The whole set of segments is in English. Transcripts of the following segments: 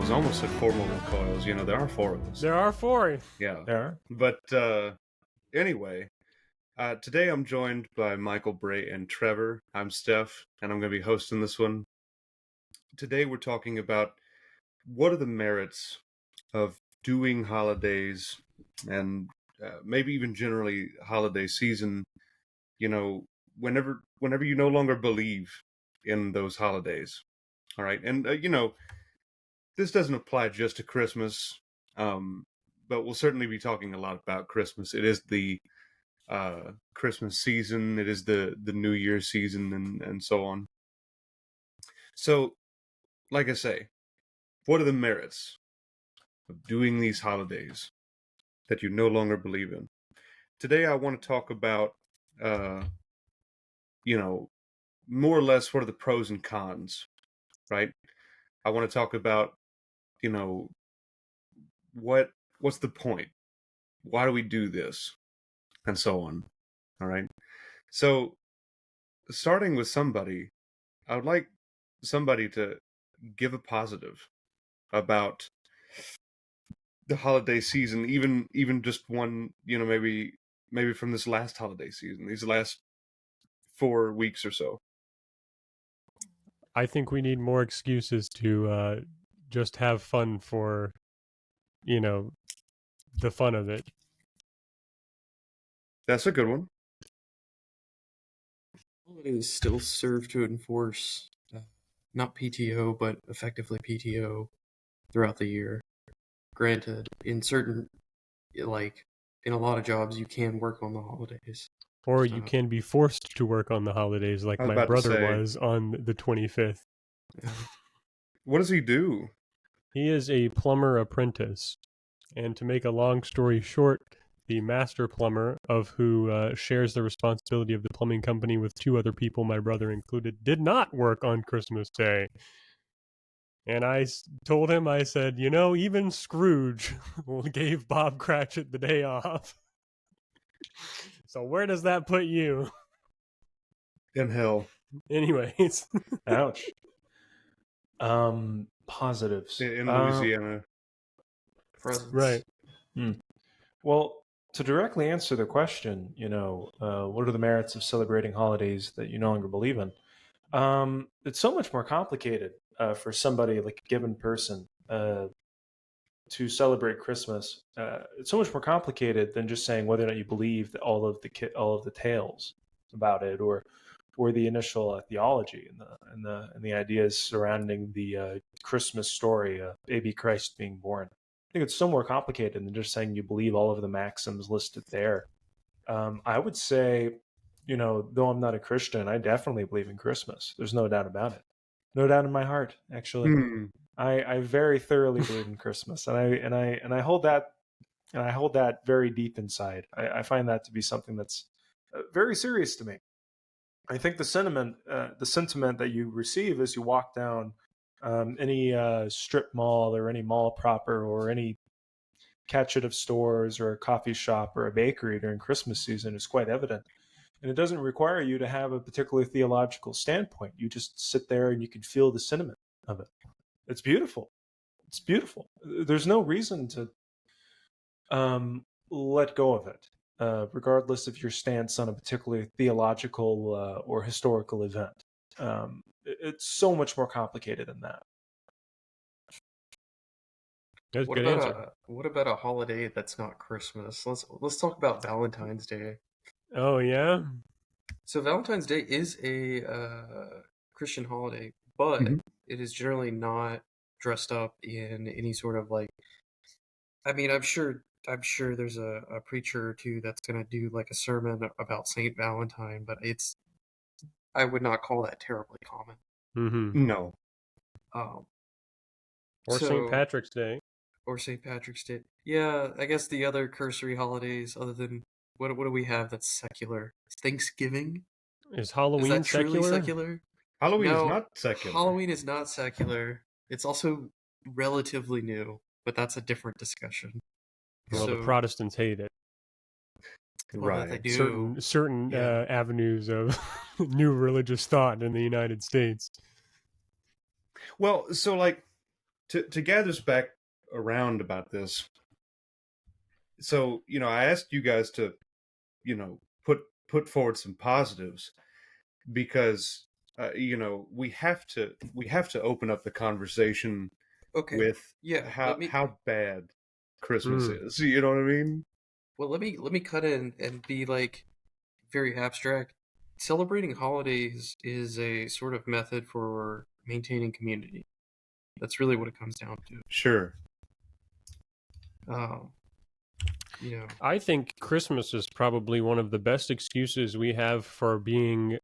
coils. I almost said four mortal coils. You know, there are four of us. There are four. Yeah. There are. But anyway, today I'm joined by Michael, Bray, and Trevor. I'm Steph, and I'm going to be hosting this one. Today we're talking about what are the merits of doing holidays and maybe even generally holiday season, you know, whenever you no longer believe in those holidays. All right. And, this doesn't apply just to Christmas, but we'll certainly be talking a lot about Christmas. It is the Christmas season. It is the New Year's season and so on. So, like I say, what are the merits of doing these holidays that you no longer believe in? Today, I want to talk about, more or less what are the pros and cons, right? I want to talk about, what's the point? Why do we do this? And so on. All right. So, starting with somebody, I would like somebody to give a positive about the holiday season, even just one, maybe from this last holiday season, these last 4 weeks or so. I think we need more excuses to just have fun for, the fun of it. That's a good one. Holidays still serve to enforce not PTO, but effectively PTO throughout the year. Granted, in a lot of jobs, you can work on the holidays. Or you can be forced to work on the holidays like my brother was on the 25th. Yeah. What does he do? He is a plumber apprentice. And to make a long story short, the master plumber, of who shares the responsibility of the plumbing company with two other people, my brother included, did not work on Christmas Day. And I told him, I said, even Scrooge gave Bob Cratchit the day off. So where does that put you? In hell. Anyways. Ouch. Positives. In Louisiana. Presents. Right. Well, to directly answer the question, what are the merits of celebrating holidays that you no longer believe in? It's so much more complicated for somebody, like a given person, to celebrate Christmas. It's so much more complicated than just saying whether or not you believe all of the tales about it, or the initial theology and the ideas surrounding the Christmas story, baby Christ being born. I think it's so more complicated than just saying you believe all of the maxims listed there. I would say, though I'm not a Christian, I definitely believe in Christmas. There's no doubt about it. No doubt in my heart, actually. I very thoroughly believe in Christmas, and I hold that very deep inside. I find that to be something that's very serious to me. I think the sentiment that you receive as you walk down any strip mall or any mall proper or any catchet of stores or a coffee shop or a bakery during Christmas season is quite evident. And it doesn't require you to have a particular theological standpoint. You just sit there and you can feel the sentiment of it. It's beautiful. It's beautiful. There's no reason to let go of it, regardless of your stance on a particular theological or historical event. It's so much more complicated than that. That's a good answer. What about a holiday that's not Christmas? Let's talk about Valentine's Day. Oh yeah. So Valentine's Day is a Christian holiday, but it is generally not dressed up in any sort of I'm sure there's a preacher or two that's going to do like a sermon about Saint Valentine, but I would not call that terribly common. Mm-hmm. No. Or St. Patrick's Day. Or St. Patrick's Day. Yeah, I guess the other cursory holidays, other than what do we have that's secular? Thanksgiving? Is Halloween is that truly secular? Halloween is not secular. Halloween is not secular. It's also relatively new, but that's a different discussion. Well, the Protestants hate it. Right. They do. Certain avenues of new religious thought in the United States. Well, so to gather us back around about this. So, I asked you guys to, put forward some positives because we have to open up the conversation Okay. with Yeah. how bad Christmas Mm. is. You know what I mean? Well, let me cut in and be like very abstract. Celebrating holidays is a sort of method for maintaining community. That's really what it comes down to. Sure. Um, you know, I think Christmas is probably one of the best excuses we have for being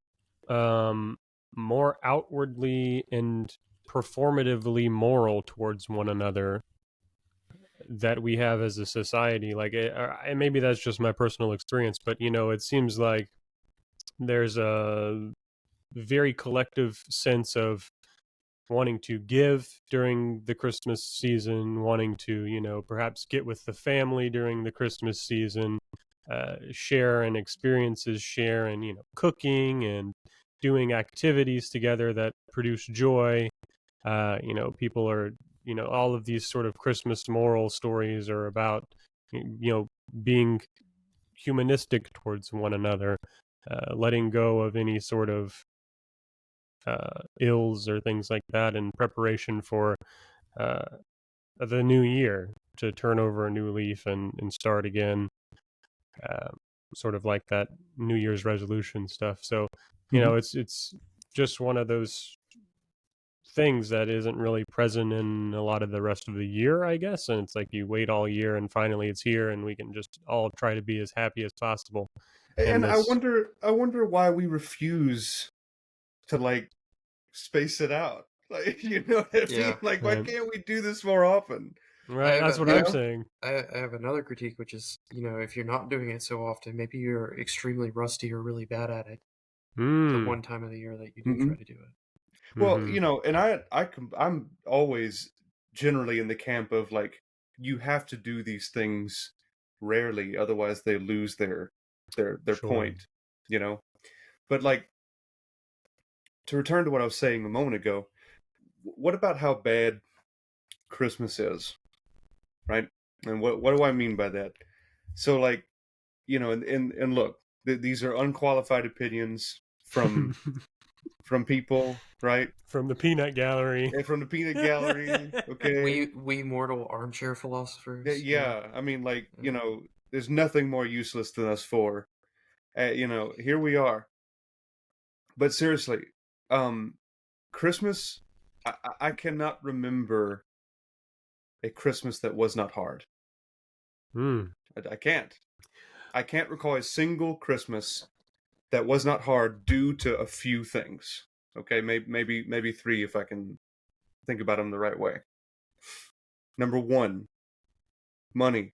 more outwardly and performatively moral towards one another that we have as a society. Like, and maybe that's just my personal experience, but it seems like there's a very collective sense of wanting to give during the Christmas season, wanting to, perhaps get with the family during the Christmas season, share and experiences, share and, cooking and doing activities together that produce joy. People are, all of these sort of Christmas moral stories are about, being humanistic towards one another, letting go of any sort of ills or things like that in preparation for uh, the new year, to turn over a new leaf and start again, uh, sort of like that New Year's resolution stuff. So, Mhm. it's just one of those things that isn't really present in a lot of the rest of the year, I guess. And it's like you wait all year and finally it's here and we can just all try to be as happy as possible. And And I this, wonder why we refuse to like space it out. Like, you know what I mean? yeah. Like, why right, can't we do this more often? right, that's what You I'm know? saying. I have another critique, which is, if you're not doing it so often, maybe you're extremely rusty or really bad at it. The Mm. one time of the year that you do Hmm. try to do it. Well, Mm-hmm. and I'm always generally in the camp of like you have to do these things rarely, otherwise they lose their Sure. point. You know, but like to return to what I was saying a moment ago, what about how bad Christmas is, right? And what do I mean by that? So like and look, these are unqualified opinions from people, right? From the peanut gallery. And from the peanut gallery, okay? We mortal armchair philosophers. Yeah, I mean, like, Yeah. there's nothing more useless than us four. Here we are. But seriously, um, Christmas, I cannot remember a Christmas that was not hard. Mm. I can't. I can't recall a single Christmas that was not hard due to a few things. Okay, maybe three if I can think about them the right way. Number one, money.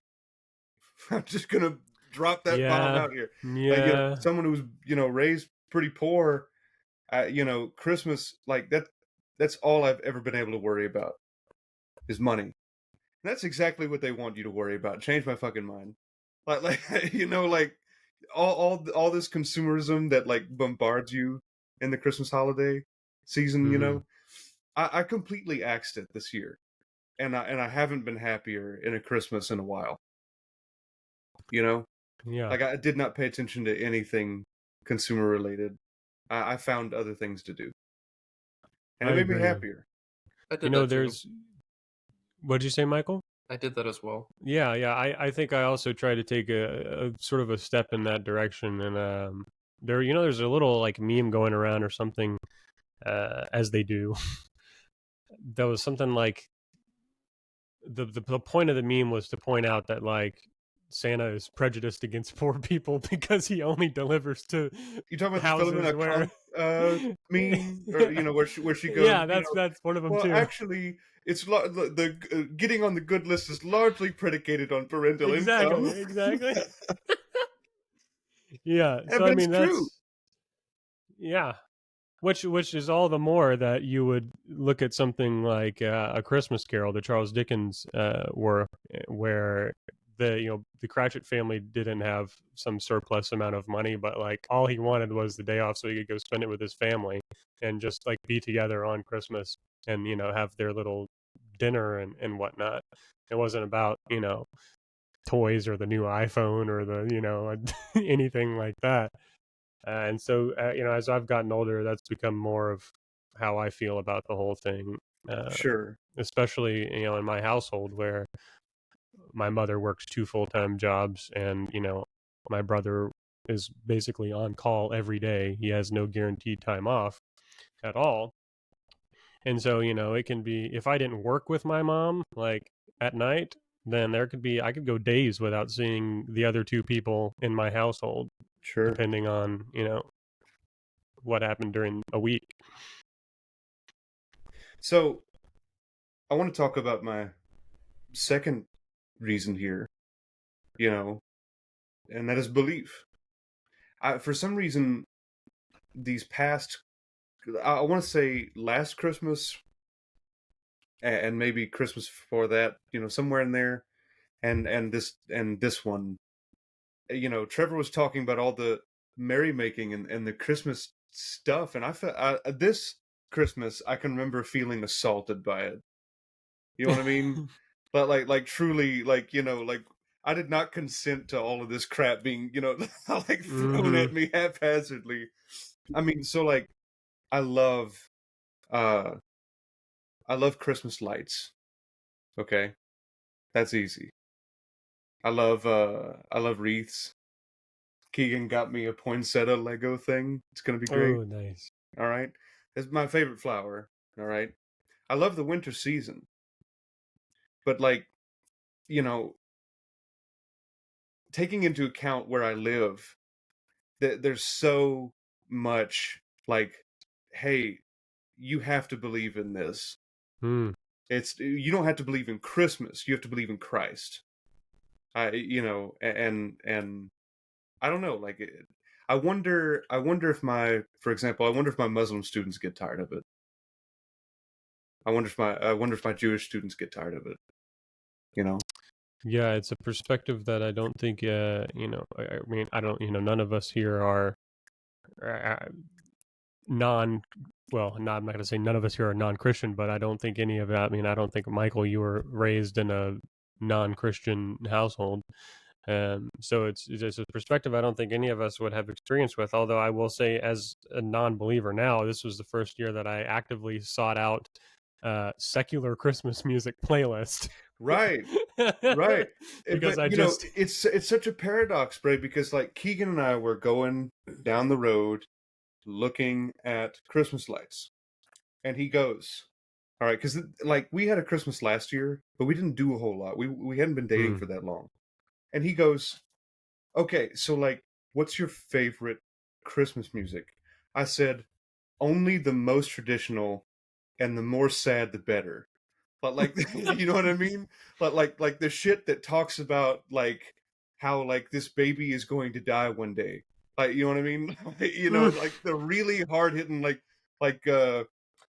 I'm just gonna drop that bomb Yeah. out here. Like, Yeah. someone who's raised pretty poor, Christmas like that. That's all I've ever been able to worry about is money. And that's exactly what they want you to worry about. Change my fucking mind. Like like all this consumerism that like bombards you in the Christmas holiday season. Mm-hmm. I completely axed it this year, and I haven't been happier in a Christmas in a while. You know, Yeah. like I did not pay attention to anything consumer related. I found other things to do, and I it made me agree. happier. I did that too. There's. What'd you say, Michael? I did that as well. Yeah, yeah. I think I also try to take a sort of a step in that direction, and there's a little like meme going around or something, as they do. That was something like the point of the meme was to point out that like Santa is prejudiced against poor people because he only delivers to You talking about the houses Philomena where Kunk meme, or where she goes, yeah, that's one of them well, too. actually, it's the getting on the good list is largely predicated on parental income. Exactly. Yeah, Yeah, so but I it's mean true. yeah, which is all the more that you would look at something like A Christmas Carol, the Charles Dickens work, where the Cratchit family didn't have some surplus amount of money, but like all he wanted was the day off so he could go spend it with his family and just like be together on Christmas and have their little dinner and whatnot. It wasn't about, toys or the new iPhone or anything like that. And so, as I've gotten older, that's become more of how I feel about the whole thing. Sure. Especially, in my household where my mother works 2 full-time jobs, and my brother is basically on call every day. He has no guaranteed time off at all. And so, it can be, if I didn't work with my mom like at night, then I could go days without seeing the other 2 people in my household, Sure. depending on, what happened during a week. So I want to talk about my second reason here, and that is belief. For some reason, these past, I want to say last Christmas and maybe Christmas before that, somewhere in there, and this one, Trevor was talking about all the merrymaking and the Christmas stuff, and I felt this Christmas I can remember feeling assaulted by it. You know what I mean? But like truly, like I did not consent to all of this crap being, like thrown at me haphazardly. I mean, so like I love uh Christmas lights. Okay? That's easy. I love wreaths. Keegan got me a poinsettia Lego thing. It's gonna be great. Oh, nice. All right. It's my favorite flower. All right. I love the winter season. But like, taking into account where I live, there's so much like, hey, you have to believe in this. You don't have to believe in Christmas. You have to believe in Christ. And I don't know. Like, I wonder if for example, I wonder if my Muslim students get tired of it. I wonder if my Jewish students get tired of it. Yeah, it's a perspective that I don't think, I mean, I don't, none of us here are well, I'm not going to say none of us here are non-Christian, but I don't think any of that, I mean, I don't think, Michael, you were raised in a non-Christian household. So it's just a perspective I don't think any of us would have experience with, although I will say as a non-believer now, this was the first year that I actively sought out secular Christmas music playlist. Right. Right. Because But it's such a paradox, Bray, because like Keegan and I were going down the road looking at Christmas lights, and he goes, all right, because like we had a Christmas last year, but we didn't do a whole lot. We hadn't been dating for that long. And he goes, okay, so like, what's your favorite Christmas music? I said, only the most traditional, and the more sad the better. But like, you know what I mean? But like the shit that talks about like how like this baby is going to die one day. Like, you know what I mean? Like the really hard hitting like Do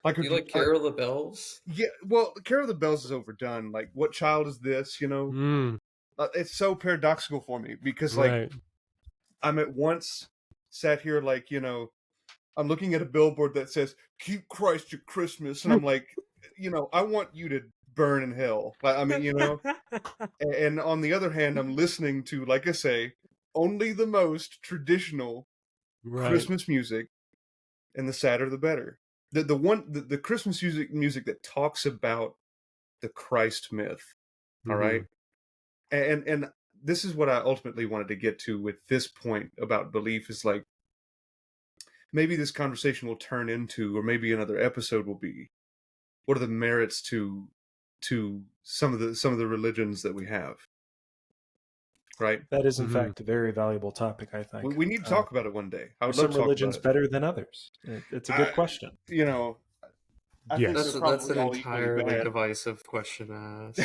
you like Carol of the Bells? Yeah, well, Carol of the Bells is overdone. Like, what child is this? It's so paradoxical for me because like right. I'm at once sat here like I'm looking at a billboard that says "Keep Christ at Christmas," and I'm like, I want you to burn in hell. I mean, and on the other hand, I'm listening to, like I say, only the most traditional Christmas music, and the sadder the better. The Christmas music that talks about the Christ myth. All right, and this is what I ultimately wanted to get to with this point about belief is like maybe this conversation will turn into, or maybe another episode will be, what are the merits to some of the religions that we have, right? That is, in fact, a very valuable topic, I think. We need to talk about it one day. I would Are love some to talk religions about it. better than others? It's a good question. I think That's they're an probably all equally entirely bad. divisive question to ask.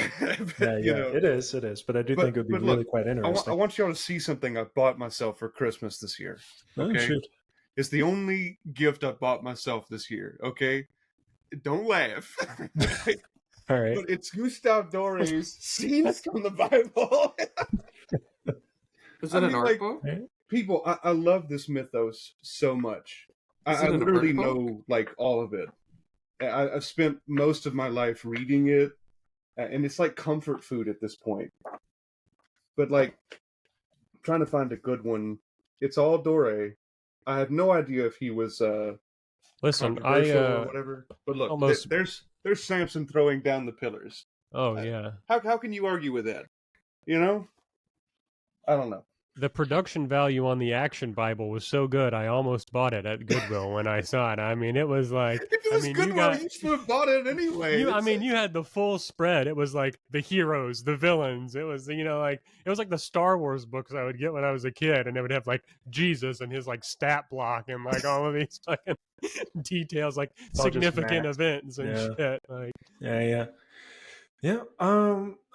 But, It is. But I do think it would be really quite interesting. I want y'all to see something I bought myself for Christmas this year. Okay, shoot. It's the only gift I bought myself this year. Okay, don't laugh. All right. But it's Gustave Doré's Scenes from the Bible. Is that an art book? People, I love this mythos so much. I literally know like all of it. I've spent most of my life reading it and it's like comfort food at this point. But like trying to find a good one, it's all Dore. I have no idea if he was Listen, controversial or I whatever. But look, almost. there's Samson throwing down the pillars. Oh yeah. How can you argue with that? You know, I don't know. The production value on the Action Bible was so good, I almost bought it at Goodwill when I saw it. I mean, it was like, If it I was mean, good you one, got you should have bought it anyway. you. I mean, you had the full spread. It was like the heroes, the villains. It was, like it was like the Star Wars books I would get when I was a kid, and it would have like Jesus and his like stat block and like all of these fucking details, like It's all just significant math. events and Yeah. shit. Like, Yeah.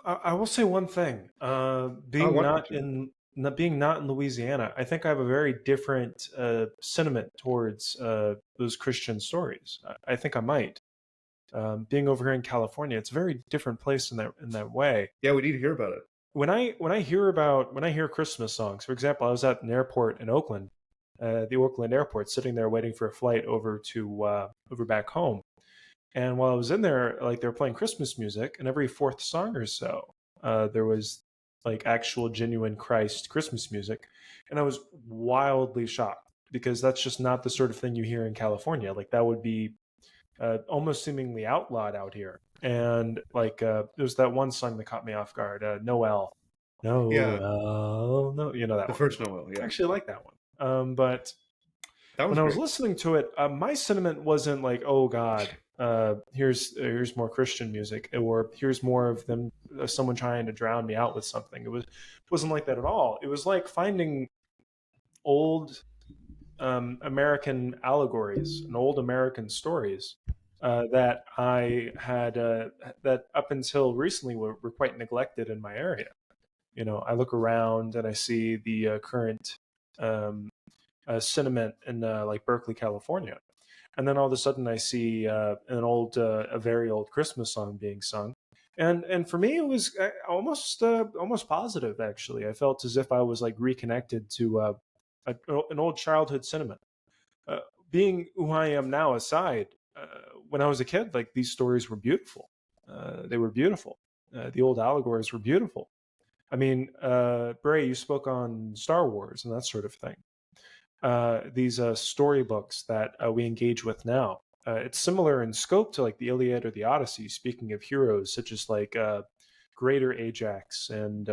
I will say one thing. Being want you not in Louisiana, I think I have a very different sentiment towards those Christian stories. I think I might. Being over here in California, it's a very different place in that way. Yeah, we need to hear about it. When I hear Christmas songs, for example, I was at an airport in Oakland, the Oakland airport, sitting there waiting for a flight over back home. And while I was in there, like they were playing Christmas music, and every fourth song or so, there was like actual genuine Christ Christmas music, and I was wildly shocked because that's just not the sort of thing you hear in California. Like that would be almost seemingly outlawed out here. And like there's that one song that caught me off guard, Noel, Yeah. no, you know that The one. first Noel, yeah. I actually like that one. But That was when I was great. listening to it, my sentiment wasn't like, "Oh God, here's more Christian music," or "Here's more of them, someone trying to drown me out with something." Wasn't like that at all. It was like finding old American allegories and old American stories that I had that up until recently were quite neglected in my area. You know, I look around and I see the current sentiment in like Berkeley, California. And then all of a sudden I see a very old Christmas song being sung. And for me, it was almost positive, actually. I felt as if I was like reconnected to an old childhood sentiment. Uh, Being who I am now aside, when I was a kid, like these stories were beautiful. They were beautiful. The old allegories were beautiful. I mean, Bray, you spoke on Star Wars and that sort of thing. These storybooks that we engage with now. It's similar in scope to like the Iliad or the Odyssey. Speaking of heroes such as like greater Ajax and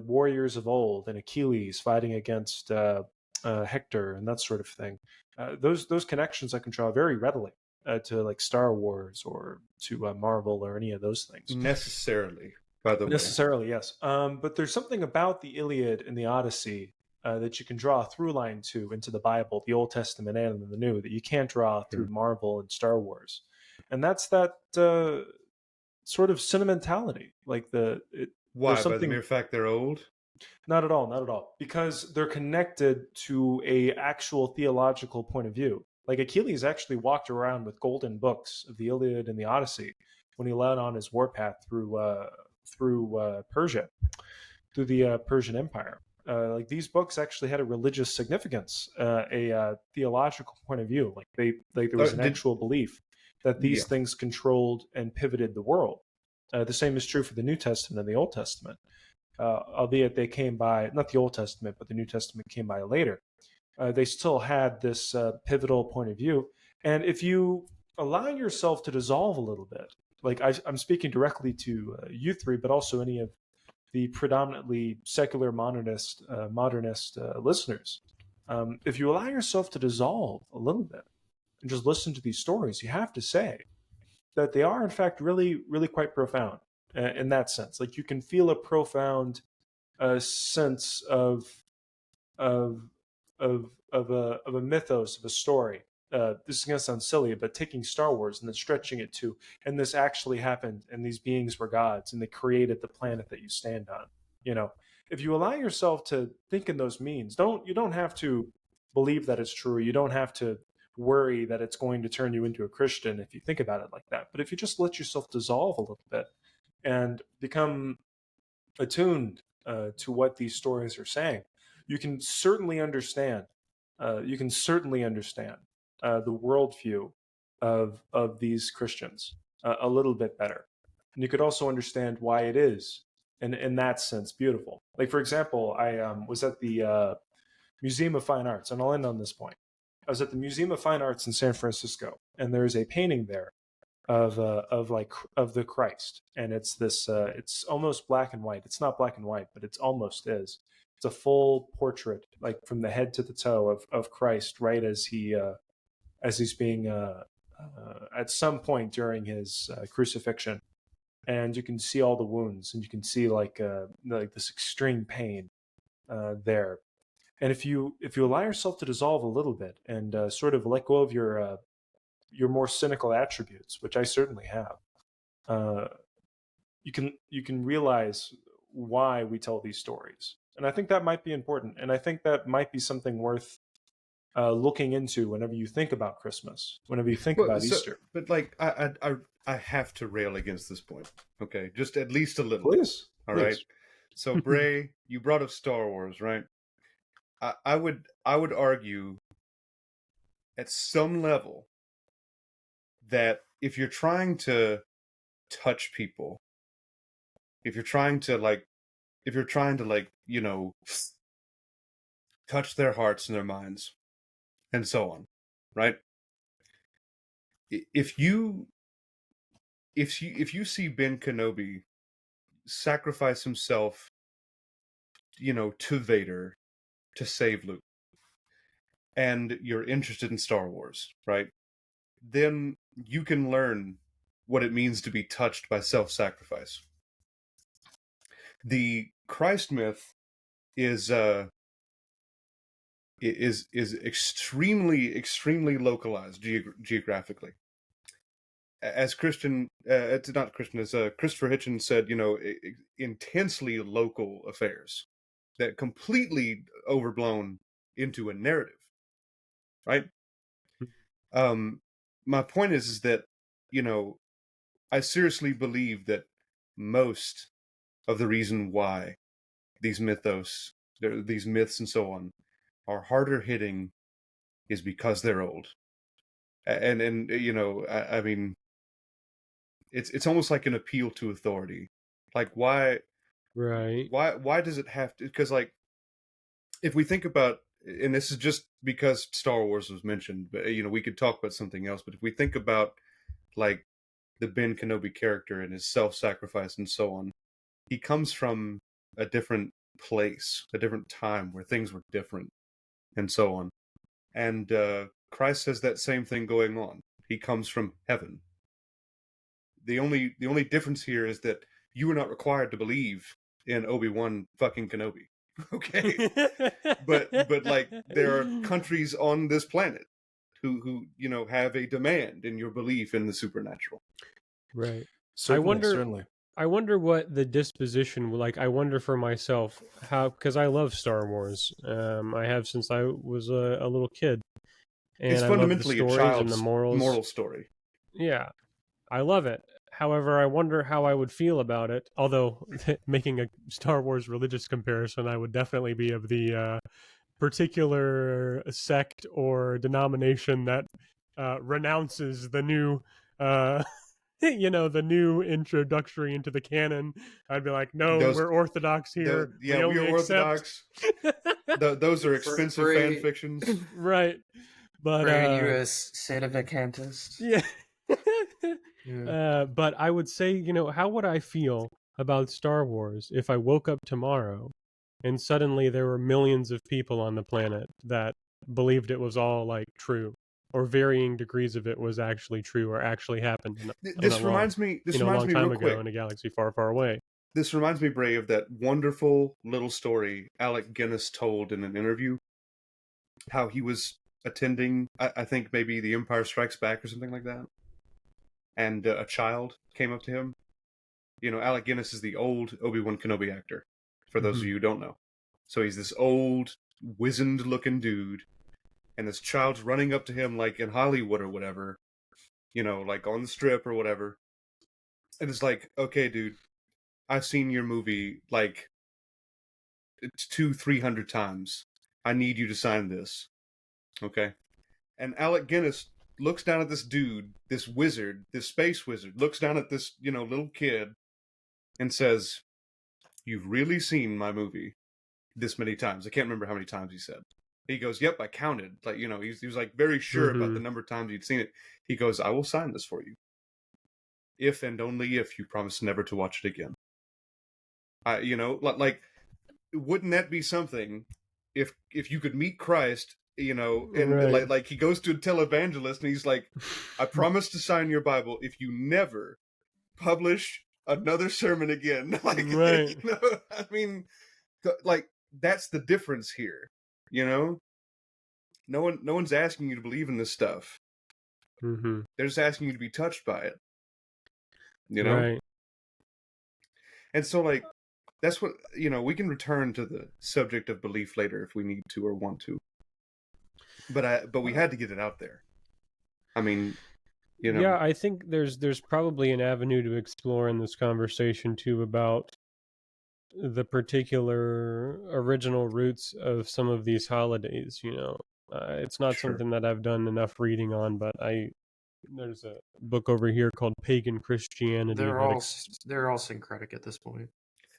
warriors of old and Achilles fighting against Hector and that sort of thing. Those connections I can draw very readily to like Star Wars or to Marvel or any of those things. Necessarily, by the way. Necessarily, yes. But there's something about the Iliad and the Odyssey that you can draw a through line to into the Bible, the Old Testament and the New, that you can't draw through Marvel and Star Wars. And that's that sort of sentimentality. Like why? By the mere fact they're old? Not at all, not at all. Because they're connected to a actual theological point of view. Like Achilles actually walked around with golden books of the Iliad and the Odyssey when he led on his warpath through Persia, through the Persian Empire. Like these books actually had a religious significance, a theological point of view. Like there was an actual belief that these things controlled and pivoted the world. The same is true for the New Testament and the Old Testament. Albeit they came by, not the Old Testament, but the New Testament came by later. They still had this pivotal point of view. And if you allow yourself to dissolve a little bit, like I'm speaking directly to you three, but also any of the predominantly secular modernist listeners, if you allow yourself to dissolve a little bit and just listen to these stories, you have to say that they are in fact really, really quite profound in that sense. Like you can feel a profound sense of a mythos, of a story. This is going to sound silly, but taking Star Wars and then stretching it to, and this actually happened, and these beings were gods, and they created the planet that you stand on. You know, if you allow yourself to think in those means, you don't have to believe that it's true. You don't have to worry that it's going to turn you into a Christian if you think about it like that. But if you just let yourself dissolve a little bit and become attuned to what these stories are saying, you can certainly understand. The worldview of these Christians. a little bit better. And you could also understand why it is, in that sense, beautiful. Like, for example, I was at the Museum of Fine Arts, and I'll end on this point. I was at the Museum of Fine Arts in San Francisco, and there's a painting there of the Christ, and it's this it's almost black and white. It's not black and white, but it's almost is. It's a full portrait, like from the head to the toe of Christ, right as he's being at some point during his crucifixion, and you can see all the wounds, and you can see like this extreme pain there. And if you allow yourself to dissolve a little bit and sort of let go of your more cynical attributes, which I certainly have, you can realize why we tell these stories. And I think that might be important. And I think that might be something worth looking into whenever you think about Christmas, whenever you think about Easter. But like, I have to rail against this point. Okay, just at least a little. Please. All right. So Bray, you brought up Star Wars, right? I would argue at some level that if you're trying to touch people, if you're trying to touch their hearts and their minds and so on, right? If you see Ben Kenobi sacrifice himself, to Vader to save Luke, and you're interested in Star Wars, right? Then you can learn what it means to be touched by self-sacrifice. The Christ myth is extremely localized geographically. As Christian, it's not Christian, as Christopher Hitchens said, intensely local affairs that completely overblown into a narrative, right? My point is that, I seriously believe that most of the reason why these myths and so on are harder hitting is because they're old. And I mean, it's almost like an appeal to authority. Like, why does it have to? Because, like, if we think about, and this is just because Star Wars was mentioned, but we could talk about something else. But if we think about, like, the Ben Kenobi character and his self-sacrifice and so on, he comes from a different place, a different time where things were different and so on. And Christ has that same thing going on. He comes from heaven. The only difference here is that you are not required to believe in Obi-Wan fucking Kenobi. Okay. but like, there are countries on this planet who have a demand in your belief in the supernatural. Right. Certainly. I wonder what the disposition, like, I wonder for myself how, because I love Star Wars. I have since I was a little kid. And it's fundamentally I love the a child's and the morals. Moral story. Yeah. I love it. However, I wonder how I would feel about it. Although, making a Star Wars religious comparison, I would definitely be of the particular sect or denomination that renounces the new the new introductory into the canon. I'd be like, no, we're Orthodox here. We're Orthodox. Those are expensive fan fictions. Right. But you're a sedevacantist. Yeah. But I would say, how would I feel about Star Wars if I woke up tomorrow and suddenly there were millions of people on the planet that believed it was all, like, true, or varying degrees of it was actually true or actually happened. This reminds me a long time real ago quick in a galaxy far, far away. This reminds me, Bray, of that wonderful little story Alec Guinness told in an interview. How he was attending, I think maybe The Empire Strikes Back or something like that. And a child came up to him. Alec Guinness is the old Obi-Wan Kenobi actor, for those of you who don't know. So he's this old, wizened-looking dude, and this child's running up to him like in Hollywood or whatever, like on the strip or whatever. And it's like, okay, dude, I've seen your movie like 200-300 times. I need you to sign this. Okay? And Alec Guinness, looks down at this dude, this wizard, this space wizard, looks down at this, little kid and says, "You've really seen my movie this many times." I can't remember how many times he said. He goes, "Yep, I counted." Like, he was like very sure about the number of times he'd seen it. He goes, "I will sign this for you, if and only if you promise never to watch it again." Like, wouldn't that be something if you could meet Christ, and Right. like he goes to a televangelist and he's like, "I promise to sign your Bible if you never publish another sermon again." Like, Right. I mean, like, that's the difference here. No one's asking you to believe in this stuff. Mm-hmm. They're just asking you to be touched by it. Right. And so, like, that's what, we can return to the subject of belief later if we need to or want to. But we had to get it out there. I mean, Yeah, I think there's probably an avenue to explore in this conversation too about the particular original roots of some of these holidays. It's not Sure. something that I've done enough reading on, but there's a book over here called Pagan Christianity. They're all syncretic at this point.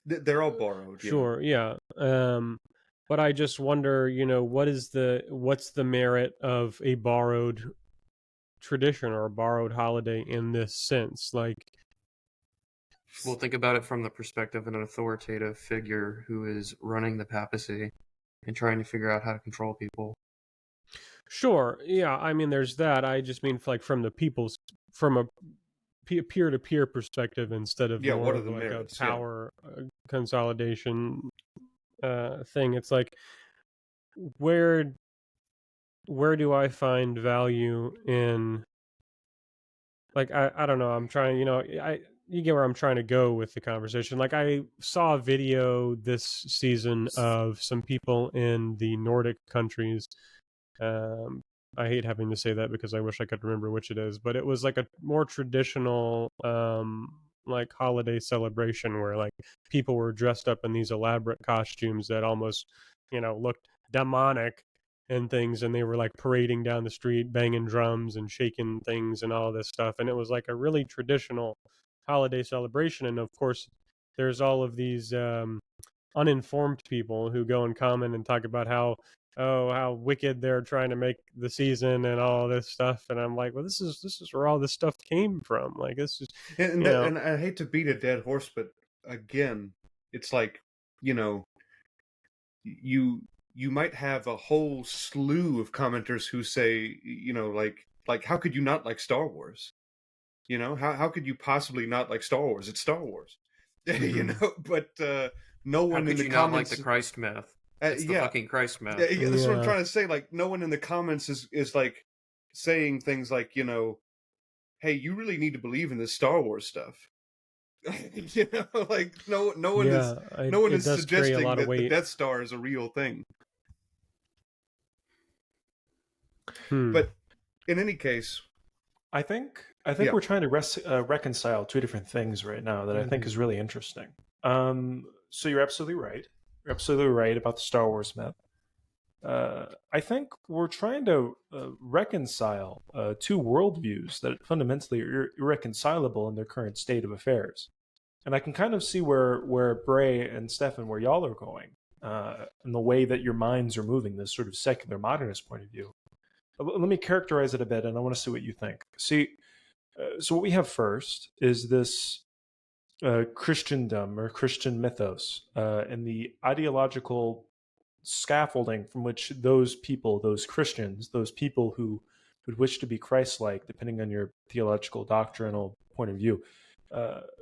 They're all borrowed. Sure, yeah. But I just wonder, what's the merit of a borrowed tradition or a borrowed holiday in this sense? Like, well, think about it from the perspective of an authoritative figure who is running the papacy and trying to figure out how to control people. Sure, yeah. I mean, there's that. I just mean like from a peer-to-peer perspective instead of more what are of the like merits? a power consolidation thing. It's like, where do I find value in, like, I don't know, I'm trying, you get where I'm trying to go with the conversation. Like, I saw a video this season of some people in the Nordic countries. I hate having to say that because I wish I could remember which it is, but it was like a more traditional like holiday celebration where like people were dressed up in these elaborate costumes that almost, looked demonic and things, and they were like parading down the street, banging drums and shaking things and all this stuff. And it was like a really traditional holiday celebration. And of course, there's all of these uninformed people who go and comment and talk about how wicked they're trying to make the season and all this stuff. And I'm like, well, this is where all this stuff came from. Like, this is, and I hate to beat a dead horse, but again, it's like, you might have a whole slew of commenters who say, like how could you not like Star Wars? How could you possibly not like Star Wars? It's Star Wars. But no one in the comments not like the Christ myth. It's the fucking Christ myth. Yeah, that's what I'm trying to say. Like, no one in the comments is like saying things like, "Hey, you really need to believe in this Star Wars stuff." Like, no one is suggesting that the Death Star is a real thing. But in any case, I think we're trying to reconcile two different things right now that I think is really interesting. So you're absolutely right. You're absolutely right about the Star Wars myth. I think we're trying to reconcile two worldviews that fundamentally are irreconcilable in their current state of affairs. And I can kind of see where Bray and Stefan, where y'all are going, and the way that your minds are moving, this sort of secular modernist point of view. Let me characterize it a bit, and I want to see what you think. See, so what we have first is this Christendom or Christian mythos and the ideological scaffolding from which those people, those Christians, those people who would wish to be Christ-like, depending on your theological doctrinal point of view,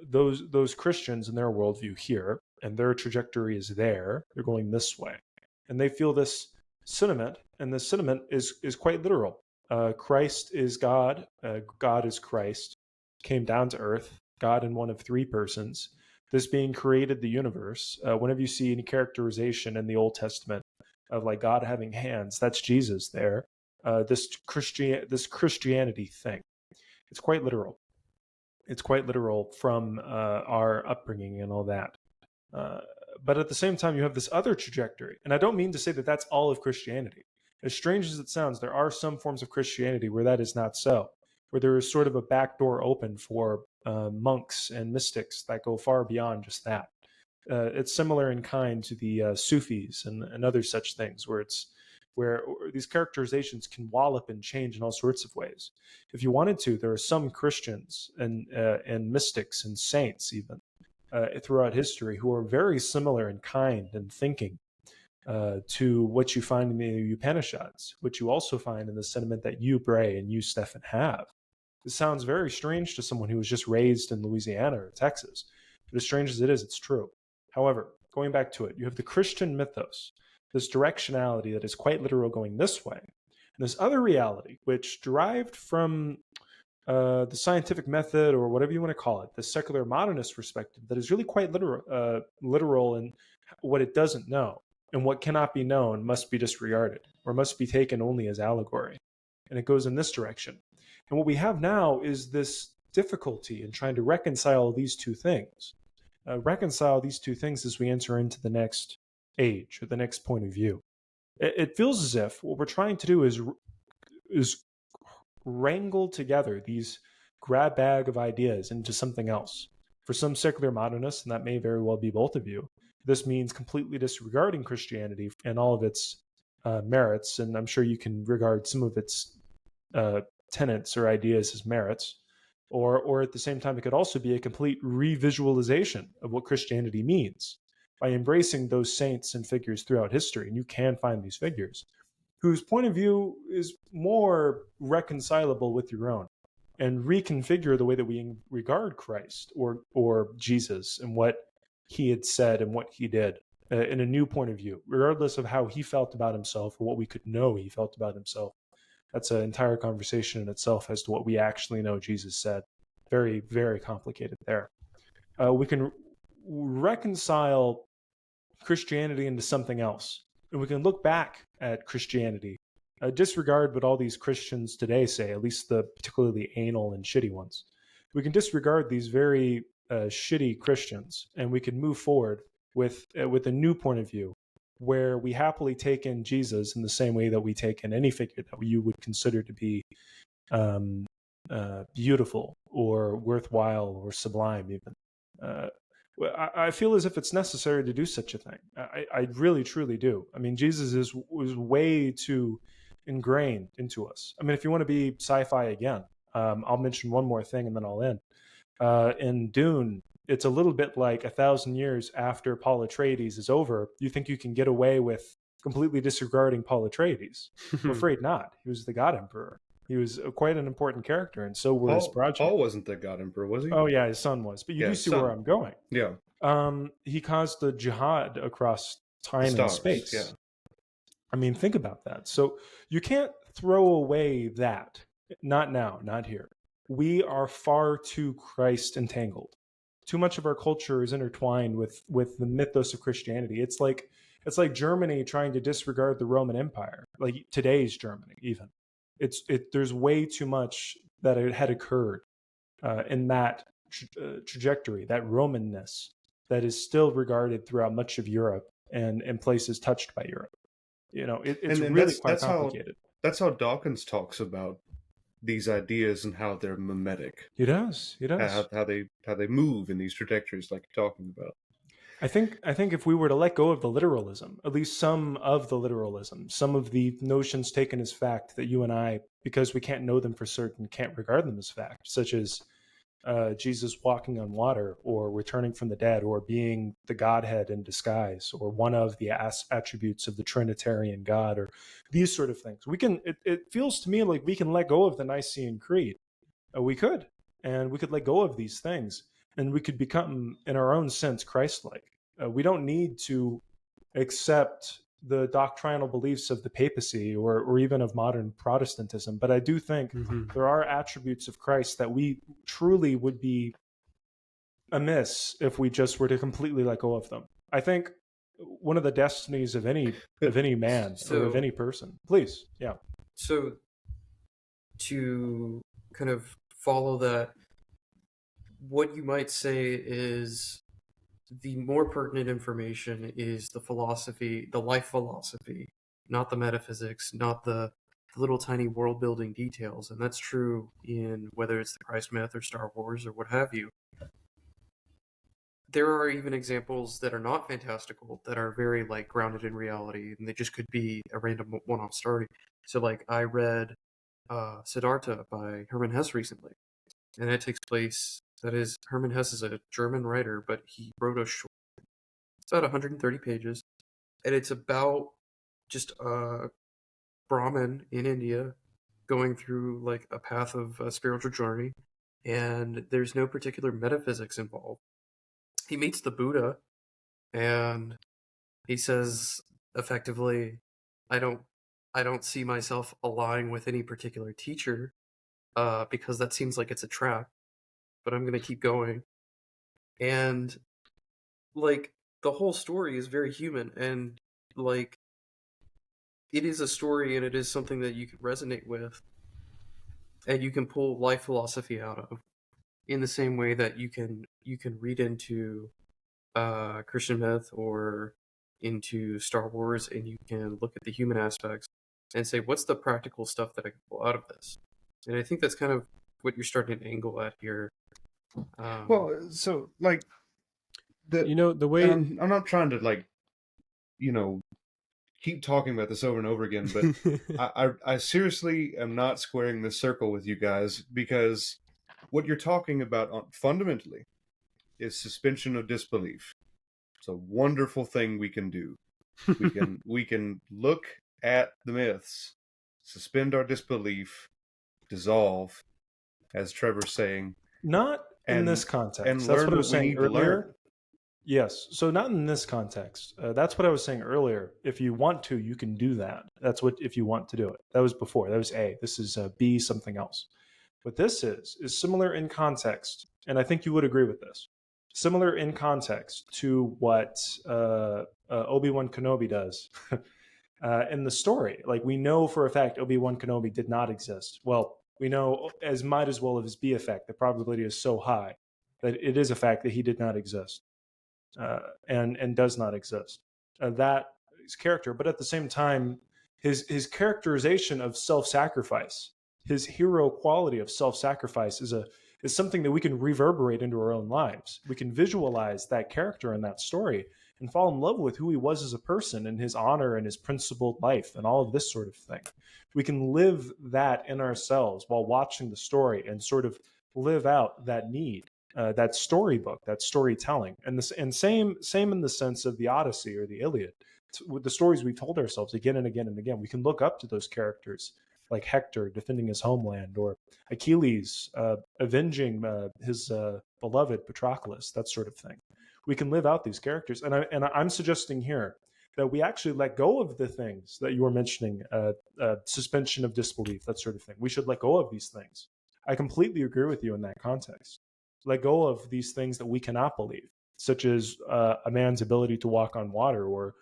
those Christians in their worldview here, and their trajectory is there. They're going this way, and they feel this sentiment, and the sentiment is quite literal. Christ is God. God is Christ. Came down to earth. God in one of three persons. This being created the universe. Whenever you see any characterization in the Old Testament of like God having hands, that's Jesus there. This Christianity thing. It's quite literal. It's quite literal from our upbringing and all that. But at the same time, you have this other trajectory. And I don't mean to say that that's all of Christianity. As strange as it sounds, there are some forms of Christianity where that is not so, where there is sort of a back door open for monks and mystics that go far beyond just that. It's similar in kind to the Sufis and other such things, where these characterizations can wallop and change in all sorts of ways. If you wanted to, there are some Christians and mystics and saints even throughout history who are very similar in kind and thinking to what you find in the Upanishads, which you also find in the sentiment that you, Bray, and you, Stefan, have. This sounds very strange to someone who was just raised in Louisiana or Texas, but as strange as it is, it's true. However, going back to it, you have the Christian mythos, this directionality that is quite literal going this way, and this other reality, which derived from the scientific method, or whatever you want to call it, the secular modernist perspective, that is really quite literal in what it doesn't know, and what cannot be known must be disregarded, or must be taken only as allegory. And it goes in this direction. And what we have now is this difficulty in trying to reconcile these two things. As we enter into the next age, or the next point of view. It feels as if what we're trying to do is wrangle together these grab bag of ideas into something else. For some secular modernists, and that may very well be both of you, this means completely disregarding Christianity and all of its merits, and I'm sure you can regard some of its tenets or ideas as merits, or at the same time, it could also be a complete revisualization of what Christianity means by embracing those saints and figures throughout history, and you can find these figures whose point of view is more reconcilable with your own, and reconfigure the way that we regard Christ or Jesus and what he had said and what he did in a new point of view, regardless of how he felt about himself or what we could know he felt about himself. That's an entire conversation in itself as to what we actually know Jesus said. Very, very complicated there. We can reconcile Christianity into something else. And we can look back at Christianity, disregard what all these Christians today say, at least the particularly anal and shitty ones. We can disregard these very shitty Christians, and we can move forward with a new point of view, where we happily take in Jesus in the same way that we take in any figure that you would consider to be beautiful or worthwhile or sublime even. I feel as if it's necessary to do such a thing. I really, truly do. I mean, Jesus was way too ingrained into us. I mean, if you want to be sci-fi again, I'll mention one more thing and then I'll end. In Dune, it's a little bit like 1,000 years after Paul Atreides is over, you think you can get away with completely disregarding Paul Atreides. I'm afraid not. He was the God Emperor. He was quite an important character, and so were his progeny. Paul wasn't the God Emperor, was he? Oh yeah, his son was. But you do see where I'm going. Yeah. He caused the jihad across time and space. Yeah. I mean, think about that. So you can't throw away that. Not now, not here. We are far too Christ entangled. Too much of our culture is intertwined with the mythos of Christianity. It's like Germany trying to disregard the Roman Empire, like today's Germany even. There's way too much that had occurred in that trajectory, that Romanness that is still regarded throughout much of Europe and places touched by Europe. You know, it's really quite complicated. That's how Dawkins talks about these ideas and how they're mimetic. He does. How they move in these trajectories, like you're talking about. I think if we were to let go of the literalism, at least some of the literalism, some of the notions taken as fact that you and I, because we can't know them for certain, can't regard them as fact, such as Jesus walking on water, or returning from the dead, or being the Godhead in disguise, or one of the attributes of the Trinitarian God, or these sort of things. It feels to me like we can let go of the Nicene Creed. We could let go of these things, and we could become, in our own sense, Christ-like. We don't need to accept the doctrinal beliefs of the papacy or even of modern Protestantism. But I do think there are attributes of Christ that we truly would be amiss if we just were to completely let go of them. I think one of the destinies of any man or of any person. Please, yeah. So to kind of follow that, what you might say is the more pertinent information is the philosophy, the life philosophy not the metaphysics, not the little tiny world building details. And that's true in whether it's the Christ myth or Star Wars or what have you. There are even examples that are not fantastical, that are very like grounded in reality, and they just could be a random one-off story. So like I read Siddhartha by Hermann Hesse recently, and that takes place. That is, Hermann Hesse is a German writer, but he wrote a short. It's about 130 pages, and it's about just a Brahmin in India going through like a path of a spiritual journey, and there's no particular metaphysics involved. He meets the Buddha, and he says effectively, I don't see myself aligning with any particular teacher, because that seems like it's a trap, but I'm gonna keep going. And like the whole story is very human, and like it is a story, and it is something that you can resonate with, and you can pull life philosophy out of, in the same way that you can read into Christian myth or into Star Wars, and you can look at the human aspects and say, what's the practical stuff that I can pull out of this? And I think that's kind of what you're starting to angle at here. Well, so like the the way I'm not trying to like keep talking about this over and over again, but I seriously am not squaring this circle with you guys, because what you're talking about fundamentally is suspension of disbelief. It's a wonderful thing we can do. We can look at the myths, suspend our disbelief, dissolve, as Trevor's saying. Not in this context. And That's learn what I was what we saying need to earlier. learn. Yes. So not in this context. That's what I was saying earlier. If you want to, you can do that. That's what, if you want to do it. That was before. That was A. This is B, something else. What this is similar in context. And I think you would agree with this. Similar in context to what Obi-Wan Kenobi does in the story. Like, we know for a fact Obi-Wan Kenobi did not exist. Well, we know might as well as be a fact. The probability is so high that it is a fact that he did not exist. And does not exist. That is character, but at the same time, his characterization of self-sacrifice, his hero quality of self-sacrifice is something that we can reverberate into our own lives. We can visualize that character in that story and fall in love with who he was as a person and his honor and his principled life and all of this sort of thing. We can live that in ourselves while watching the story and sort of live out that need. That storybook, that storytelling, and same in the sense of the Odyssey or the Iliad. With the stories we've told ourselves again and again and again, we can look up to those characters, like Hector defending his homeland, or Achilles avenging his beloved Patroclus, that sort of thing. We can live out these characters, and I'm suggesting here that we actually let go of the things that you were mentioning, suspension of disbelief, that sort of thing. We should let go of these things. I completely agree with you in that context. Let go of these things that we cannot believe, such as a man's ability to walk on water, or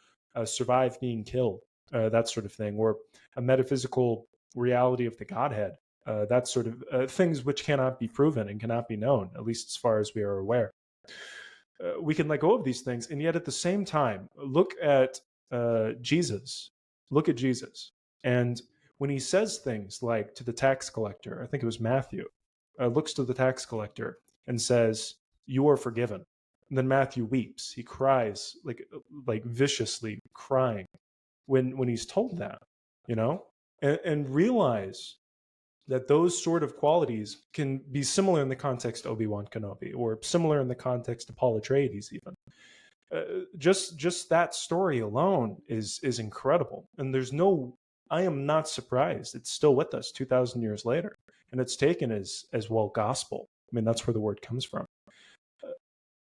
survive being killed, that sort of thing, or a metaphysical reality of the Godhead, that sort of things which cannot be proven and cannot be known, at least as far as we are aware. We can let go of these things, and yet at the same time, look at Jesus. Look at Jesus. And when he says things like to the tax collector, I think it was Matthew, looks to the tax collector and says, "You are forgiven." And then Matthew weeps. He cries, like viciously crying when he's told that, and realize that those sort of qualities can be similar in the context of Obi-Wan Kenobi, or similar in the context of Paul Atreides even. Just that story alone is incredible. And I am not surprised it's still with us 2,000 years later. And it's taken as well gospel. I mean, that's where the word comes from.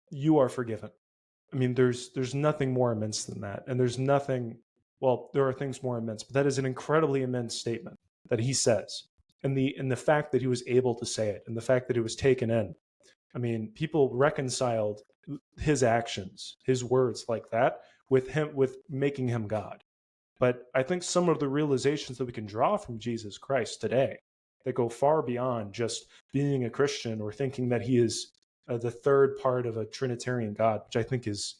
You are forgiven. I mean, there's nothing more immense than that. And there's nothing, well, there are things more immense, but that is an incredibly immense statement that he says. And the fact that he was able to say it, and the fact that it was taken in. I mean, people reconciled his actions, his words like that, with making him God. But I think some of the realizations that we can draw from Jesus Christ today that go far beyond just being a Christian or thinking that he is the third part of a Trinitarian God, which I think is,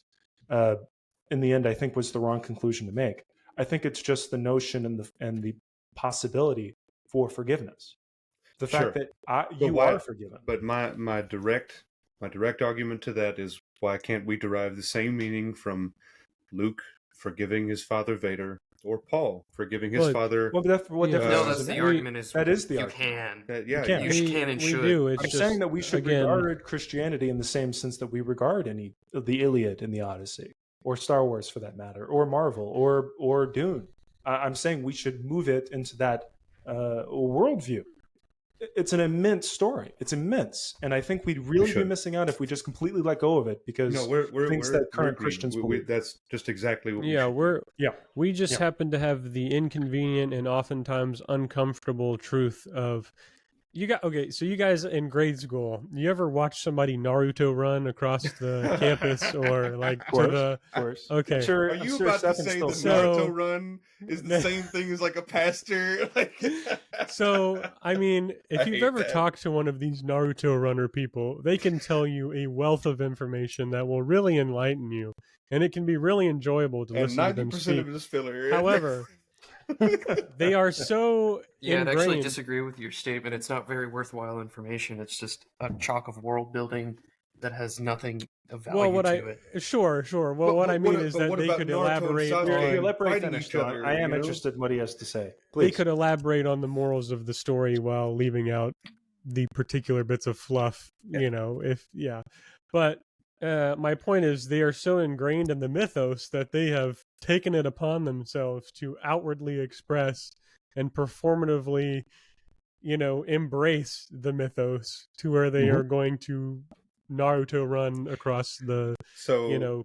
in the end, I think was the wrong conclusion to make. I think it's just the notion and the possibility for forgiveness. The fact that you are forgiven. But my direct argument to that is, why can't we derive the same meaning from Luke forgiving his father Vader, or Paul forgiving his father? Well, what No, difference that's does it the make? argument. Is That is the you argument. can. Yeah, You can and should. do. It's I'm just saying that we should again, regard Christianity in the same sense that we regard the Iliad and the Odyssey, or Star Wars for that matter, or Marvel, or Dune. I'm saying we should move it into that worldview. It's an immense story. It's immense, and I think we'd really be missing out if we just completely let go of it because things that current Christians believe. That's just exactly what we just happen to have the inconvenient and oftentimes uncomfortable truth of so you guys in grade school, you ever watch somebody Naruto run across the campus or like Of course. Okay. Are you about to say the Naruto run is the same thing as like a pastor? So, I mean, if you've ever talked to one of these Naruto runner people, they can tell you a wealth of information that will really enlighten you, and it can be really enjoyable to listen to them speak. 90% of it is filler. However, they are so I'd ingrained. actually disagree with your statement. It's not very worthwhile information. It's just a chalk of world building that has nothing of value to it. Sure. Well, what I mean is that they could elaborate on... I am interested in what he has to say. Please. They could elaborate on the morals of the story while leaving out the particular bits of fluff, But my point is, they are so ingrained in the mythos that they have taken it upon themselves to outwardly express and performatively, embrace the mythos to where they are going to Naruto run across the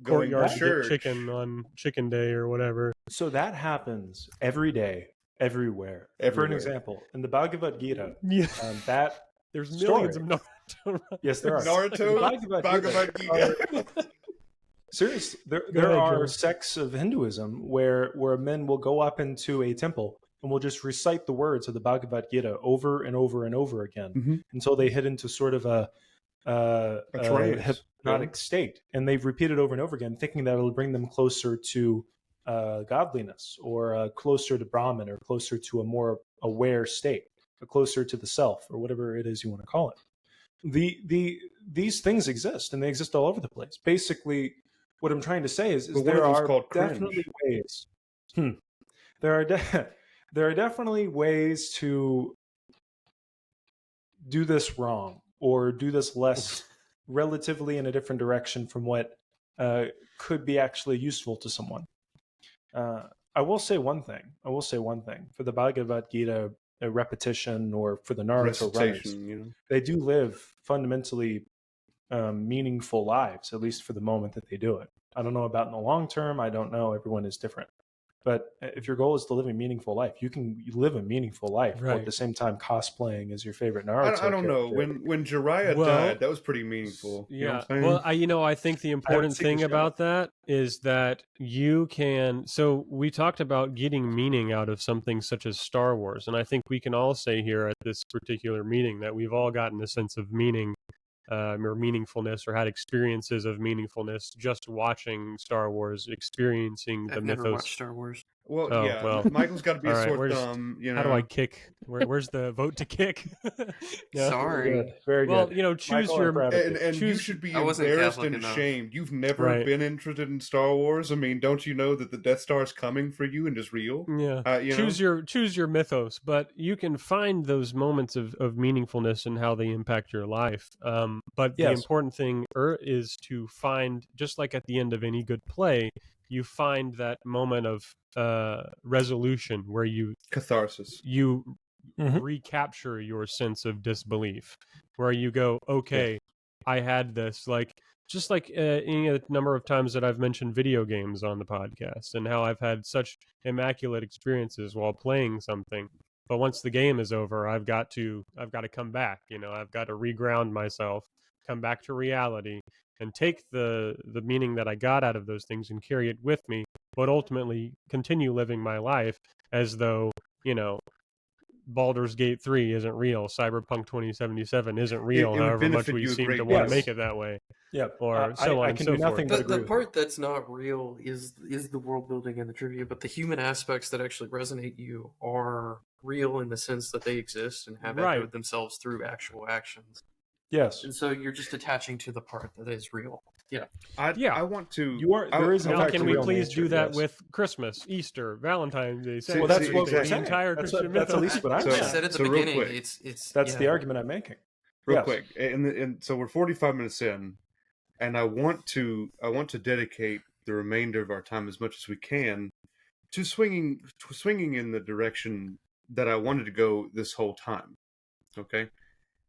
courtyard to get chicken on Chicken Day or whatever. So that happens every day, everywhere. For an example, in the Bhagavad Gita, there's millions of Naruto runs. Yes, there are. Naruto, Bhagavad Gita. Seriously, there are sects of Hinduism where men will go up into a temple and will just recite the words of the Bhagavad Gita over and over and over again until they hit into sort of a hypnotic state, and they've repeated over and over again, thinking that it'll bring them closer to godliness, or closer to Brahman, or closer to a more aware state, or closer to the self, or whatever it is you want to call it. These things exist, and they exist all over the place. Basically, what I'm trying to say is there are definitely ways. There are definitely ways to do this wrong, or do this less relatively in a different direction from what could be actually useful to someone. I will say one thing. For the Bhagavad Gita repetition, or for the Naruto runners, they do live fundamentally meaningful lives, at least for the moment that they do it. I don't know about in the long term. I don't know. Everyone is different. But if your goal is to live a meaningful life, you can live a meaningful life, while at the same time cosplaying as your favorite Naruto. I don't know. When Jiraiya died, that was pretty meaningful. Yeah. You know what I'm saying? I think the important thing about that is that you can... So we talked about getting meaning out of something such as Star Wars, and I think we can all say here at this particular meeting that we've all gotten a sense of meaning or meaningfulness, or had experiences of meaningfulness just watching Star Wars, experiencing the I've mythos. never watched Star Wars. Well, Michael's got to be a sore thumb. How do I kick? Where's the vote to kick? Sorry. Very good. Well, choose your... And you should be embarrassed and ashamed. You've never been interested in Star Wars. I mean, don't you know that the Death Star is coming for you and is real? Yeah. Choose your mythos, but you can find those moments of meaningfulness and how they impact your life. But the important thing is to find, just like at the end of any good play, you find that moment of resolution where you... Catharsis. You recapture your sense of disbelief, where you go, okay, I had this. Just like any number of times that I've mentioned video games on the podcast, and how I've had such immaculate experiences while playing something. But once the game is over, I've got to come back. I've got to reground myself, come back to reality, and take the meaning that I got out of those things and carry it with me, but ultimately continue living my life as though, Baldur's Gate 3 isn't real, Cyberpunk 2077 isn't real, it would however much benefit we you a seem great to want to deal. make it that way, Yeah, or so on I and can so do nothing forth. but agree The with part that's not real is the world building and the trivia, but the human aspects that actually resonate you are real in the sense that they exist and have Right. echoed themselves through actual actions. you. Yes, And so you're just attaching to the part that is real. Yeah. Yeah. I want to. you are. There is in Now, fact can a we real please nature, do that yes. with Christmas, Easter, Valentine's Day, See, Well, Saint that's see, what we're exactly. saying. entire That's Christian at least what I'm So- I saying. said at the so real beginning, quick. it's That's yeah. the argument I'm making. Real Yes. quick, and so we're 45 minutes in, and I want to dedicate the remainder of our time as much as we can to swinging in the direction that I wanted to go this whole time. Okay,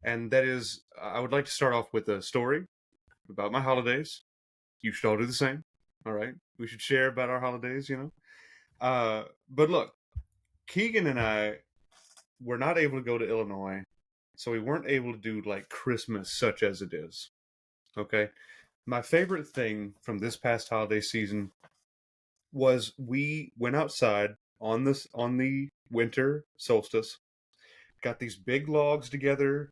and that is, I would like to start off with a story about my holidays. You should all do the same. All right, we should share about our holidays. But look, Keegan and I were not able to go to Illinois, so we weren't able to do like Christmas such as it is. Okay, my favorite thing from this past holiday season was we went outside on the winter solstice, got these big logs together,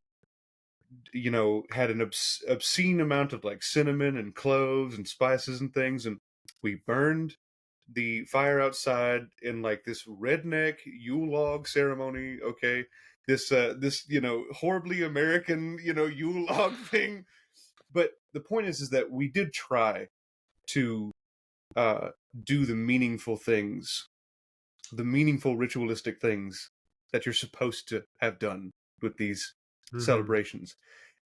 had an obscene amount of like cinnamon and cloves and spices and things, and we burned the fire outside in like this redneck Yule log ceremony. Okay, this horribly American Yule log thing. But the point is that we did try to do the meaningful things, the meaningful ritualistic things that you're supposed to have done with these celebrations.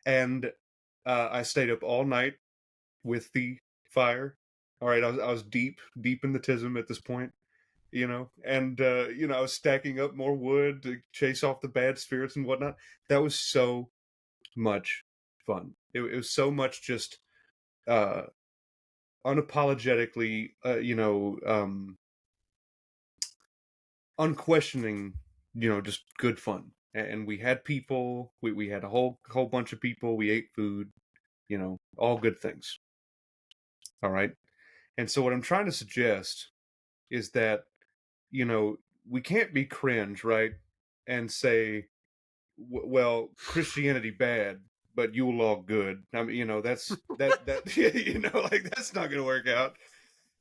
And I stayed up all night with the fire. All right, I was deep in the tism at this point, and I was stacking up more wood to chase off the bad spirits and whatnot. That was so much fun. It was so much just unapologetically, unquestioning, just good fun. And we had people. We had a whole bunch of people. We ate food. All good things. All right. And so what I'm trying to suggest is that, we can't be cringe, right? And say, well, Christianity bad, but Yule log good. I mean, that's that like that's not gonna work out.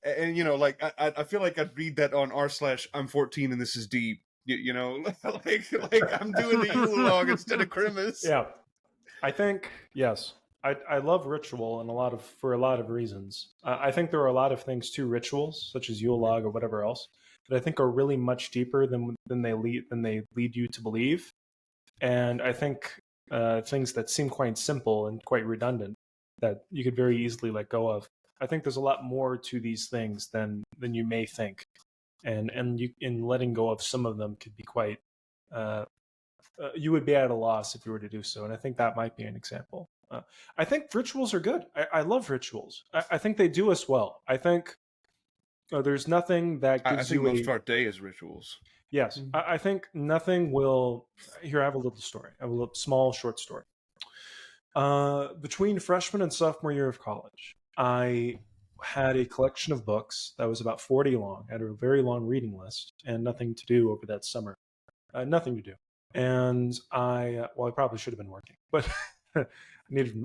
And like I feel like I'd read that on r/I'm 14 and this is deep. Like I'm doing the Yule log instead of Christmas. Yeah, I think yes. I love ritual and for a lot of reasons. I think there are a lot of things to rituals, such as Yule log or whatever else, that I think are really much deeper than they lead you to believe. And I think things that seem quite simple and quite redundant that you could very easily let go of. I think there's a lot more to these things than you may think, and in letting go of some of them could be quite. You would be at a loss if you were to do so, and I think that might be an example. I think rituals are good. I love rituals. I think they do us well. I think there's nothing that gives I think you most of our day is rituals. Yes, I think nothing will. Here, I have a little story. I have a little, small, short story. Between freshman and sophomore year of college, I had a collection of books that was about 40 long. I had a very long reading list and nothing to do over that summer. Nothing to do. And I probably should have been working, but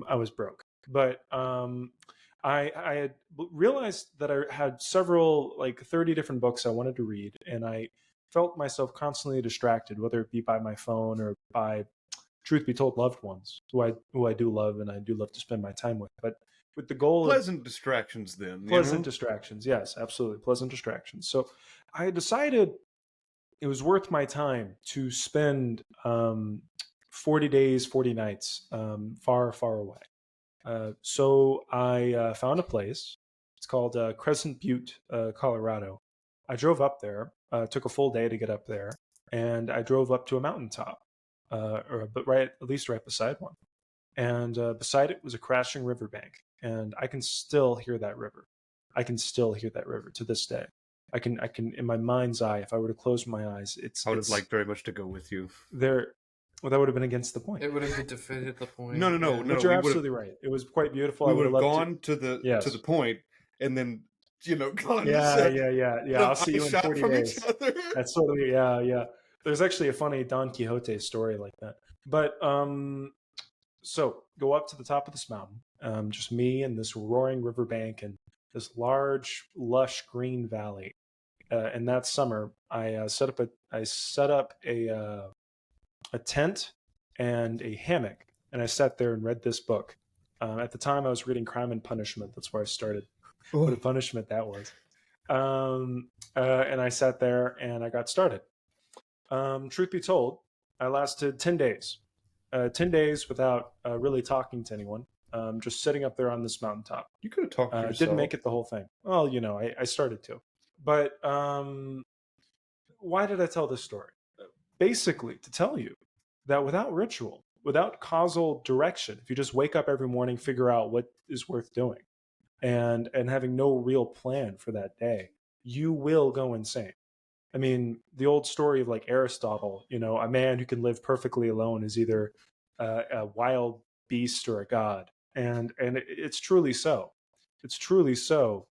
I was broke. But I had realized that I had several, like 30 different books I wanted to read, and I felt myself constantly distracted, whether it be by my phone or by, truth be told, loved ones who I do love and I do love to spend my time with. But with the goal pleasant distractions, then pleasant distractions, yes, absolutely, pleasant distractions. So I decided it was worth my time to spend 40 days, 40 nights far, far away. So I found a place. It's called Crescent Butte, Colorado. I drove up there. Took a full day to get up there, and I drove up to a mountaintop, at least right beside one. And beside it was a crashing riverbank, and I can still hear that river. I can still hear that river to this day. I can in my mind's eye, if I were to close my eyes, I would have liked very much to go with you. There. Well, that would have been against the point. It would have defeated the point. No. But you're absolutely right. It was quite beautiful. We I would have loved gone to the point, and then gone. Yeah. I'll see you in 40 days. Each other. That's totally, yeah. There's actually a funny Don Quixote story like that. But so go up to the top of this mountain, just me and this roaring riverbank and this large, lush green valley. And that summer, I set up a tent and a hammock, and I sat there and read this book. At the time, I was reading Crime and Punishment. That's where I started. What a punishment that was. And I sat there and I got started. Truth be told, I lasted 10 days. 10 days without really talking to anyone, just sitting up there on this mountaintop. You could have talked to yourself. Didn't make it the whole thing. Well, I started to. But why did I tell this story? Basically, to tell you that without ritual, without causal direction, if you just wake up every morning, figure out what is worth doing, and having no real plan for that day, you will go insane. I mean, the old story of like Aristotle, a man who can live perfectly alone is either a wild beast or a god, and it's truly so. It's truly so.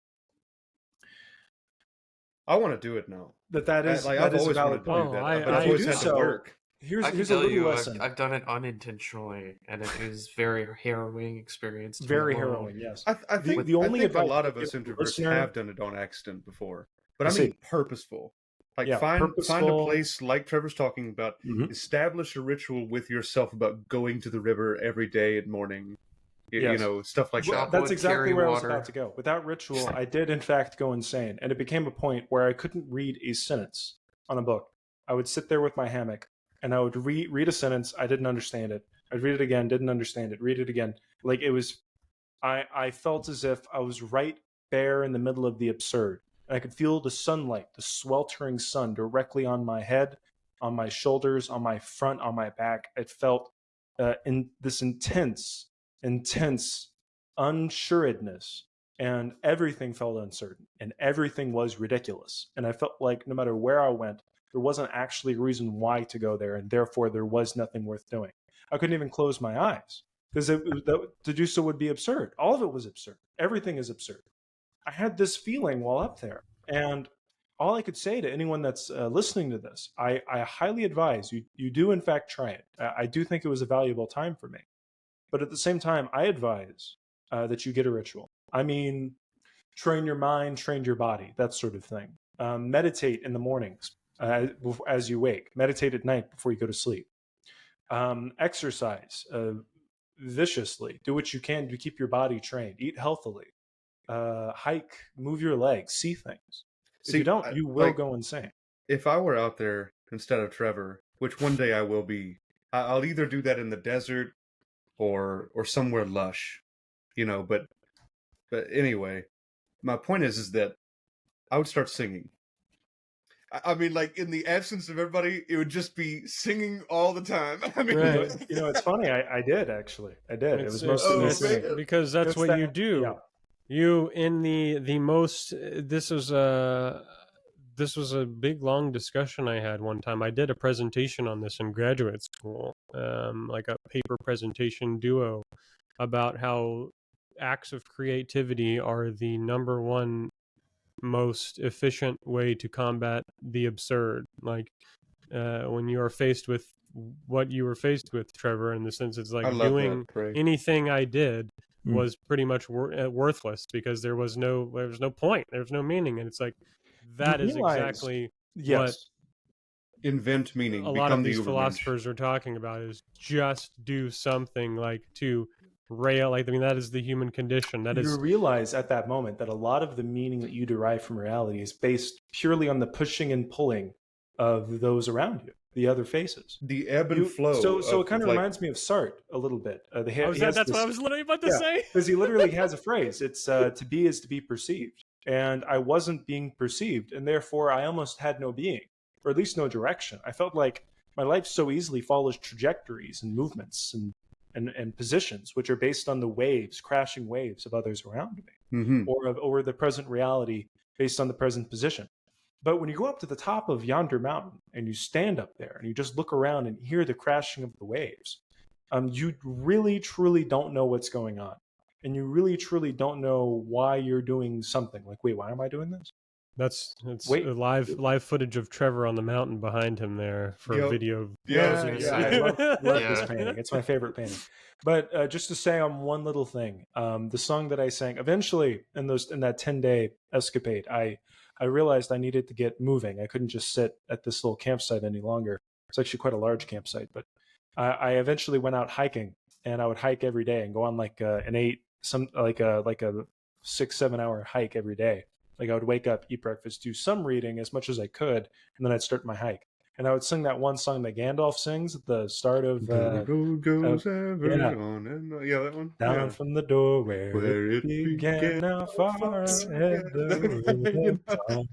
I want to do it now. That is I've a always valid wanted to point. do that, I- but I I've always do had to so. work. Here's I can a tell little you, lesson. I've done it unintentionally, and it is very harrowing experience. To Very be alone. harrowing, yes. I think the only a advice lot I of give us the introverts listener- have done it on accident before, but I I mean see. purposeful. Like Yeah, find a purposeful. place like Trevor's talking about. Mhm. Establish a ritual with yourself about going to the river every day at morning. Yes. Stuff like Chop that. That's wood, exactly carry where I was water. about to go. Without ritual, I did in fact go insane, and it became a point where I couldn't read a sentence on a book. I would sit there with my hammock, and I would read a sentence. I didn't understand it. I'd read it again, didn't understand it. Read it again. Like it was, I felt as if I was right there in the middle of the absurd, and I could feel the sunlight, the sweltering sun, directly on my head, on my shoulders, on my front, on my back. It felt in this intense unsuredness, and everything felt uncertain, and everything was ridiculous. And I felt like no matter where I went, there wasn't actually a reason why to go there, and therefore there was nothing worth doing. I couldn't even close my eyes because to do so would be absurd. All of it was absurd. Everything is absurd. I had this feeling while up there, and all I could say to anyone that's listening to this, I highly advise you do in fact try it. I do think it was a valuable time for me, but at the same time, I advise that you get a ritual. I mean, train your mind, train your body, that sort of thing. Meditate in the mornings as you wake. Meditate at night before you go to sleep. Exercise viciously. Do what you can to keep your body trained. Eat healthily. Hike, move your legs, see things. If you don't, you will go insane. If I were out there instead of Trevor, which one day I will be, I'll either do that in the desert or somewhere lush, But anyway, my point is that I would start singing. I mean, like in the absence of everybody, it would just be singing all the time. I mean, Right. It's funny. I did actually. I did. It was mostly me singing. because that's It's what that- you do. yeah. You in the most. This was a big long discussion I had one time. I did a presentation on this in graduate school, like a paper presentation duo, about how acts of creativity are the number one most efficient way to combat the absurd. Like when you are faced with what you were faced with, Trevor, in the sense it's like doing anything I did was pretty much worthless because there was no point, there was no meaning, and it's like that is exactly what invent meaning. A lot of these philosophers are talking about is just do something, like to rail. Like, I mean, that is the human condition. That is, you realize at that moment that a lot of the meaning that you derive from reality is based purely on the pushing and pulling of those around you, the other faces, the ebb and flow. So it kind of reminds me of Sartre a little bit. That's what I was literally about to say. Because he literally has a phrase. It's to be is to be perceived, and I wasn't being perceived, and therefore I almost had no being, or at least no direction. I felt like my life so easily follows trajectories and movements and positions, which are based on the crashing waves of others around me, or the present reality based on the present position. But when you go up to the top of yonder mountain and you stand up there and you just look around and hear the crashing of the waves, you really, truly don't know what's going on. And you really, truly don't know why you're doing something. Like, wait, why am I doing this? It's Wait. live footage of Trevor on the mountain behind him there for Yep. video. Yeah, browsing. I love this Yeah. painting. It's my favorite painting. But just to say on one little thing, the song that I sang eventually in that 10-day escapade, I realized I needed to get moving. I couldn't just sit at this little campsite any longer. It's actually quite a large campsite, but I eventually went out hiking, and I would hike every day and go on like a 6-7 hour hike every day. Like I would wake up, eat breakfast, do some reading as much as I could, and then I'd start my hike. And I would sing that one song that Gandalf sings at the start of The road goes yeah, ever on and on. Yeah, that one. down Yeah. from the door where it began. began. Now far ahead the road is on,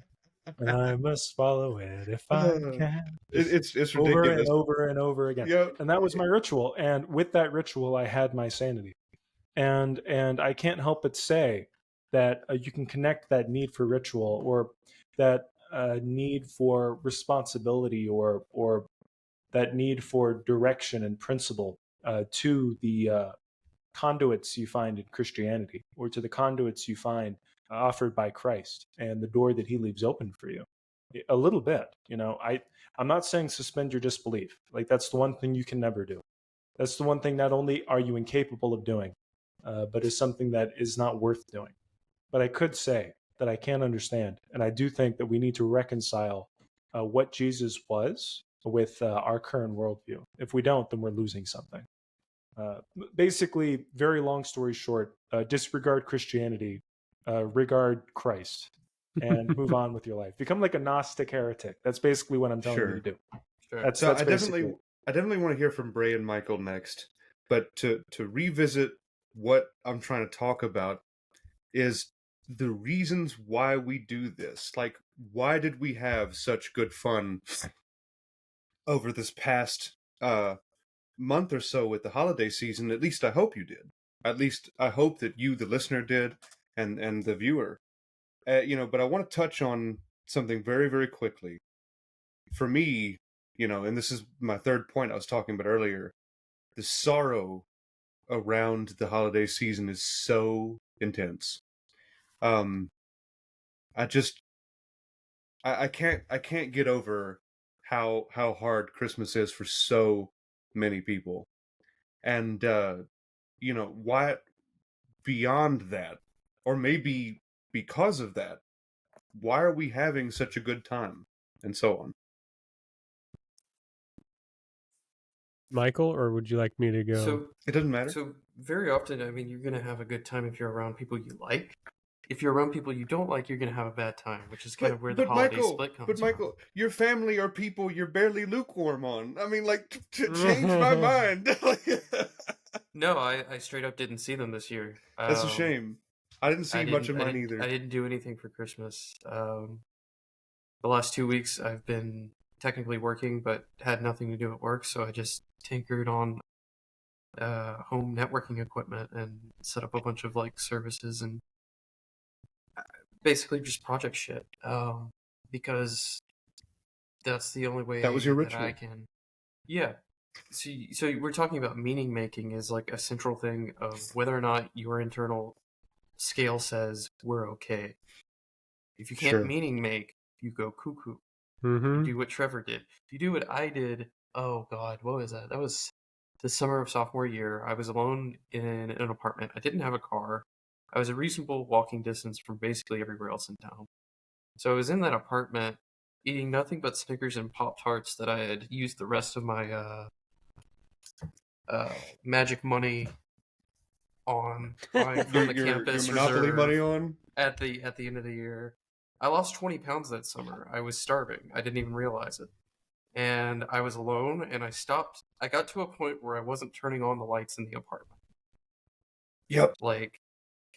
and I must follow it if I can. It's Over ridiculous. and over and over again. Yeah. And that was my ritual. And with that ritual, I had my sanity. And I can't help but say that you can connect that need for ritual, or that need for responsibility, or that need for direction and principle, to the conduits you find in Christianity, or to the conduits you find offered by Christ and the door that he leaves open for you. A little bit, I'm not saying suspend your disbelief. Like, that's the one thing you can never do. That's the one thing not only are you incapable of doing, but is something that is not worth doing. But I could say that I can understand, and I do think that we need to reconcile what Jesus was with our current worldview. If we don't, then we're losing something. Basically, very long story short, disregard Christianity, regard Christ, and move on with your life. Become like a Gnostic heretic. That's basically what I'm telling you to do. Sure. That's So basically I definitely want to hear from Bray and Michael next. But to revisit what I'm trying to talk about is the reasons why we do this. Like, why did we have such good fun over this past month or so with the holiday season? At least I hope you did. At least I hope that you, the listener, did, and the viewer. But I want to touch on something very, very quickly. For me, and this is my third point I was talking about earlier, the sorrow around the holiday season is so intense. I just I can't get over how hard Christmas is for so many people. And why beyond that, or maybe because of that, why are we having such a good time, and so on. Michael, or would you like me to go? So It doesn't matter. So very often, I mean, you're gonna have a good time if you're around people you like. If you're around people you don't like, you're gonna have a bad time, which is kind of where the holiday split comes But from. Michael, your family are people you're barely lukewarm on. I mean, like, change my mind. No, I straight up didn't see them this year. That's a shame. I didn't see much of mine either. I didn't do anything for Christmas. The last 2 weeks I've been technically working, but had nothing to do at work, so I just tinkered on home networking equipment and set up a bunch of like services and basically just project shit. Because that's the only way That was your ritual. that I can. Yeah. So we're talking about meaning making is like a central thing of whether or not your internal scale says we're okay. If you can't Sure. meaning make, you go cuckoo. Mm-hmm. You do what Trevor did. You do what I did. Oh God, what was that? That was the summer of sophomore year. I was alone in an apartment. I didn't have a car. I was a reasonable walking distance from basically everywhere else in town. So I was in that apartment eating nothing but Snickers and Pop-Tarts that I had used the rest of my magic money on buying from the campus your Monopoly reserve money on. at the end of the year. I lost 20 pounds that summer. I was starving. I didn't even realize it. And I was alone, and I stopped. I got to a point where I wasn't turning on the lights in the apartment. Yep. Like,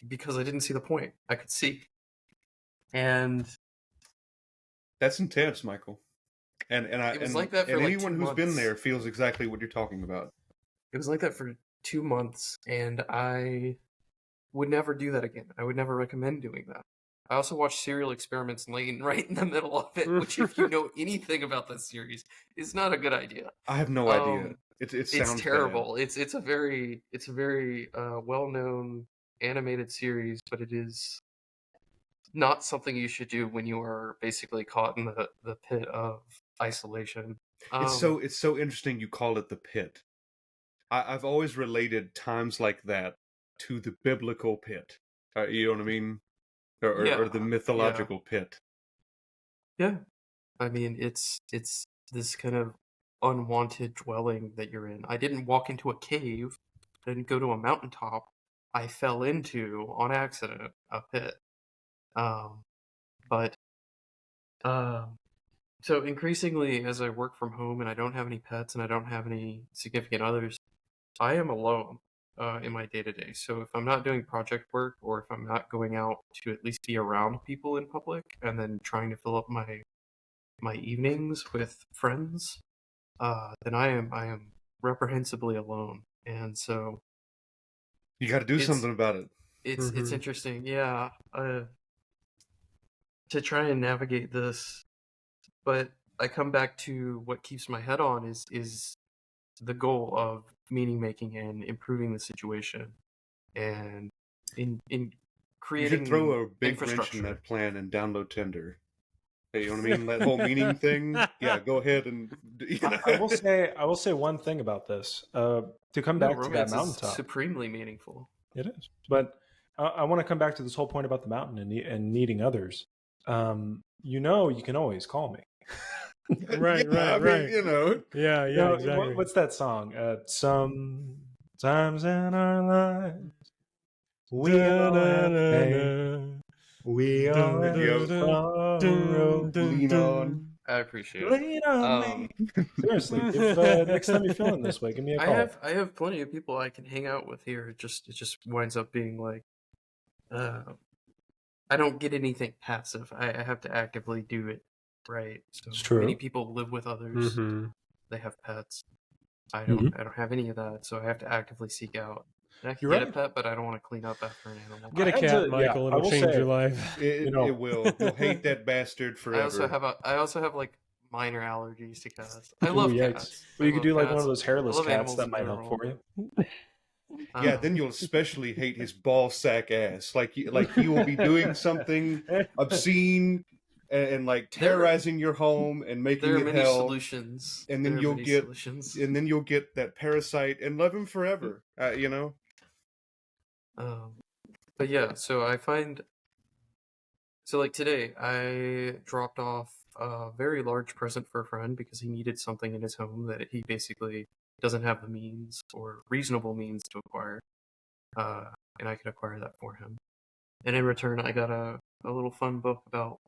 because I didn't see the point. I could see. And that's intense, Michael. And it was like that for like anyone 2 who's been months. there feels exactly what you're talking about. It was like that for 2 months, and I would never do that again. I would never recommend doing that. I also watched Serial Experiments Lane right in the middle of it, which, if you know anything about that series, is not a good idea. I have no idea. It sounds it's terrible. Bad. It's a very well known animated series, but it is not something you should do when you are basically caught in the pit of isolation. It's so interesting you call it the pit. I've always related times like that to the biblical pit. You know what I mean? Or the Yeah, mythological pit. yeah. I mean, it's this kind of unwanted dwelling that you're in. I didn't walk into a cave. I didn't go to a mountaintop. I fell into, on accident, a pit. Um, but so increasingly, as I work from home and I don't have any pets and I don't have any significant others, I am alone in my day to day. So if I'm not doing project work or if I'm not going out to at least be around people in public and then trying to fill up my evenings with friends, then I am reprehensibly alone. And so You got to do it's something about it. it's interesting, yeah, to try and navigate this. But I come back to what keeps my head on is the goal of meaning making and improving the situation, and in You should creating throw a big wrench in infrastructure. that plan and download Tinder. You know what I mean? That whole meaning thing. Yeah, go ahead and I will say one thing about this. To come No, back to that romance is mountaintop, supremely meaningful. it is. But I want to come back to this whole point about the mountain and needing others. You can always call me. Right, Yeah, right. you know. Yeah, You know, exactly. what's that song? Sometimes in our lives, we all have pain. We all have Yep. sorrow. Lean on. I appreciate it. Lean on me. Seriously, if next time you're feeling this way, give me a call. I have plenty of people I can hang out with here. It just winds up being like, I don't get anything passive. I have to actively do it, right? So It's true. many people live with others. They have pets. I don't have any of that, so I have to actively seek out. And I can You're get a right. pet, but I don't want to clean up after an animal. Get a I had cat, to- Michael. yeah, I It'll will change say- your life. It will. You'll hate that bastard forever. I also have like minor allergies to cats. I Ooh, love yikes. cats. Well, you I could love do like one cats. of those I hairless love cats animals that in might help general. for you. Yeah, then you'll especially hate his ball sack ass. Like he will be doing something obscene and like terrorizing your home and making there are it many hell. solutions. And then There are you'll many get solutions. that parasite and love him forever. You know. But yeah, so I find, so like today I dropped off a very large present for a friend because he needed something in his home that he basically doesn't have the means or reasonable means to acquire, and I could acquire that for him. And in return, I got a little fun book about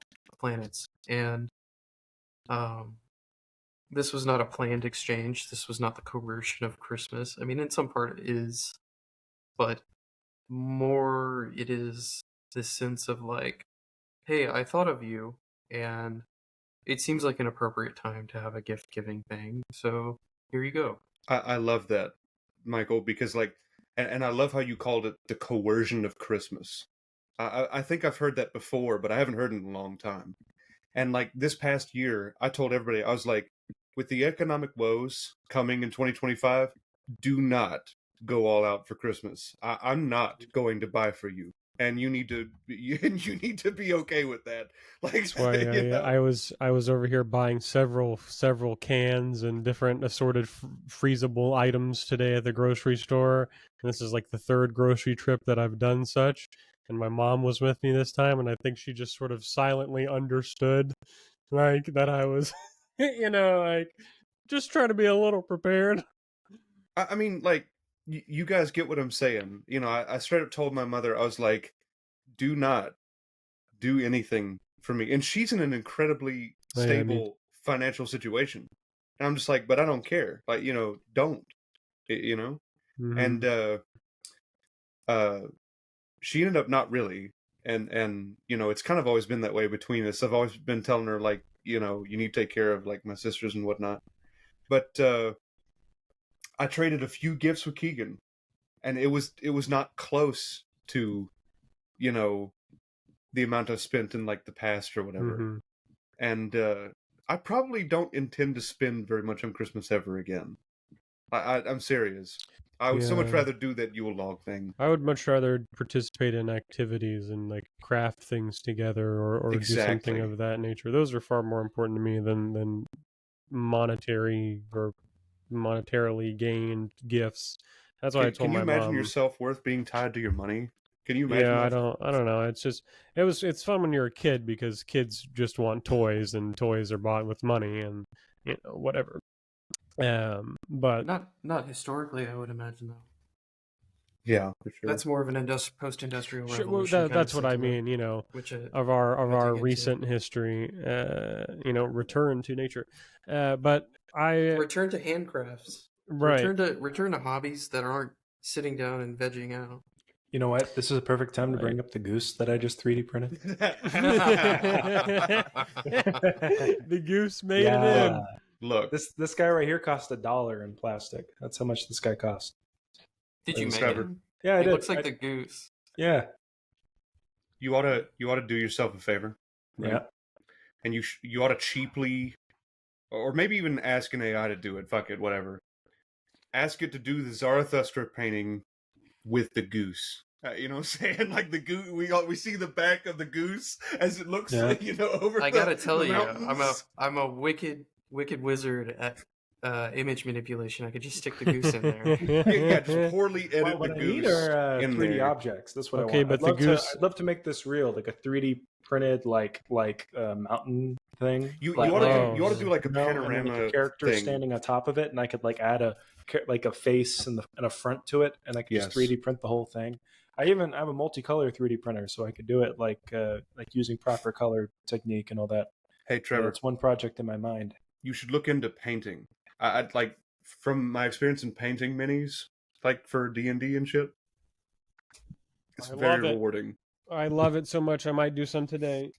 planets. And this was not a planned exchange. This was not the coercion of Christmas. I mean, in some part it is, but more it is this sense of like, hey, I thought of you, and it seems like an appropriate time to have a gift giving thing. So here you go. I love that, Michael, because like, and I love how you called it the coercion of Christmas. I think I've heard that before, but I haven't heard it in a long time. And like this past year, I told everybody, I was like, with the economic woes coming in 2025, do not go all out for Christmas. I'm not going to buy for you. And you need to be okay with that. Like That's why I was over here buying several cans and different assorted freezable items today at the grocery store. And this is like the third grocery trip that I've done such. And my mom was with me this time, and I think she just sort of silently understood, like that I was, like just trying to be a little prepared. I mean, like you guys get what I'm saying. You know, I straight up told my mother, I was like, do not do anything for me. And she's in an incredibly stable financial situation. And I'm just like, but I don't care. Like, don't. And she ended up not really. And it's kind of always been that way between us. I've always been telling her, like, you need to take care of like my sisters and whatnot. But I traded a few gifts with Keegan, and it was not close to, the amount I've spent in like the past or whatever. And I probably don't intend to spend very much on Christmas ever again. I'm serious. I would so much Yeah. rather do that Yule log thing. I would much rather participate in activities and like craft things together or do something Exactly. of that nature. Those are far more important to me than monetary or monetarily gained gifts. That's why I Can told you my imagine your mom. self-worth being tied to your money? Can you imagine Yeah, that? I don't know. It's just it's fun when you're a kid because kids just want toys and toys are bought with money and whatever. But Not historically, I would imagine though. Yeah, for sure. That's more of an post-industrial sure, well, revolution kind that's of what I sentiment, mean. which Of I'm gonna our dig into. recent history, return to nature. But I Return to handcrafts. right. Return to hobbies that aren't sitting down and vegging out. You know what? This is a perfect time to bring up the goose that I just 3D printed. The goose made it Yeah. in. Look, This guy right here cost $1 in plastic. That's how much this guy cost. Did you make Trevor. it? Yeah, I It did. looks like the goose. Yeah. you ought to do yourself a favor, right? Yeah. And you ought to cheaply, or maybe even ask an AI to do it. Fuck it, whatever. Ask it to do the Zarathustra painting with the goose. You know what I'm saying? Like the goose, we see the back of the goose as it looks, Yeah. over. I gotta tell the you, mountains. I'm a wicked wizard at image manipulation. I could just stick the goose in there. Yeah, just poorly edit What the I need goose are in 3D there. objects. That's what Okay, I want. but the goose- I'd love to make this real, like a 3D printed like mountain thing. You Like- ought to do like a and then panorama like a character thing. standing on top of it, and I could like add a face and a front to it, and I could Yes. just 3D print the whole thing. I have a multicolor 3D printer, so I could do it like using proper color technique and all that. Hey, Trevor, It's one project in my mind. you should look into painting. I'd like, from my experience in painting minis, like for D&D and shit. It's I very love it. rewarding. I love it so much. I might do some today.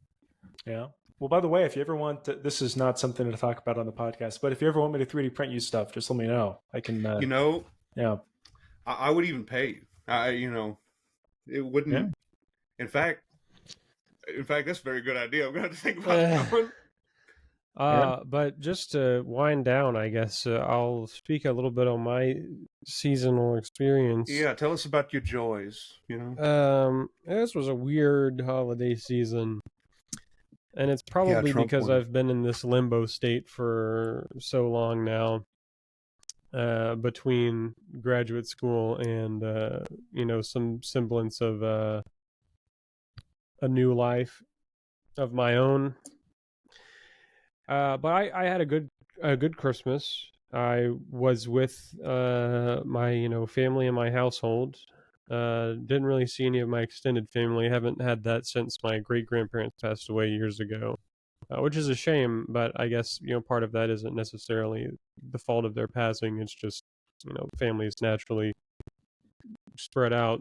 Yeah. Well, by the way, if you ever want to, this is not something to talk about on the podcast, but if you ever want me to 3D print you stuff, just let me know. I can. Yeah. I would even pay you. It wouldn't. Yeah. In fact, that's a very good idea. I'm gonna have to think about that one. But just to wind down, I guess I'll speak a little bit on my seasonal experience. Yeah, tell us about your joys. This was a weird holiday season, and it's probably Trump because won. I've been in this limbo state for so long now, between graduate school and some semblance of a new life of my own. But I had a good Christmas. I was with my family and my household. Didn't really see any of my extended family. Haven't had that since my great grandparents passed away years ago, which is a shame. But I guess part of that isn't necessarily the fault of their passing. It's just families naturally spread out.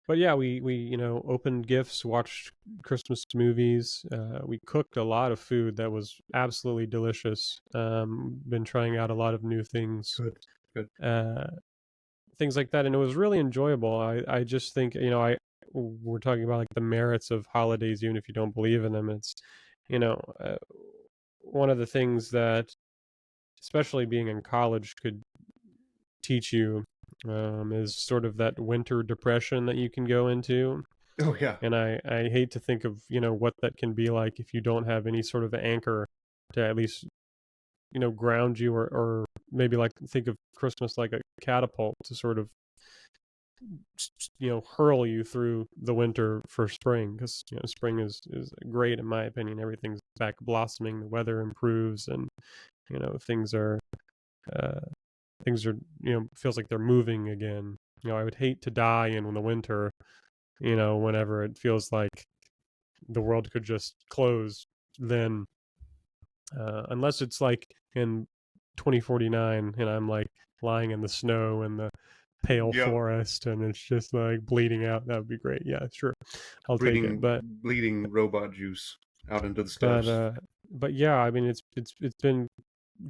But yeah, we opened gifts, watched Christmas movies. We cooked a lot of food that was absolutely delicious. Been trying out a lot of new things. Good. Things like that, and it was really enjoyable. I just think we're talking about like the merits of holidays, even if you don't believe in them. It's one of the things that, especially being in college, could teach you is sort of that winter depression that you can go into. Oh yeah. And I hate to think of what that can be like if you don't have any sort of anchor to at least ground you, or maybe like think of Christmas like a catapult to sort of hurl you through the winter for spring, because spring is great in my opinion. Everything's back blossoming, the weather improves, and things are feels like they're moving again. I would hate to die in the winter, whenever it feels like the world could just close then, unless it's like in 2049 and I'm like lying in the snow in the pale forest and it's just like bleeding out. That would be great. Yeah, sure, I'll take it. But bleeding robot juice out into the steps. But yeah, I mean, it's been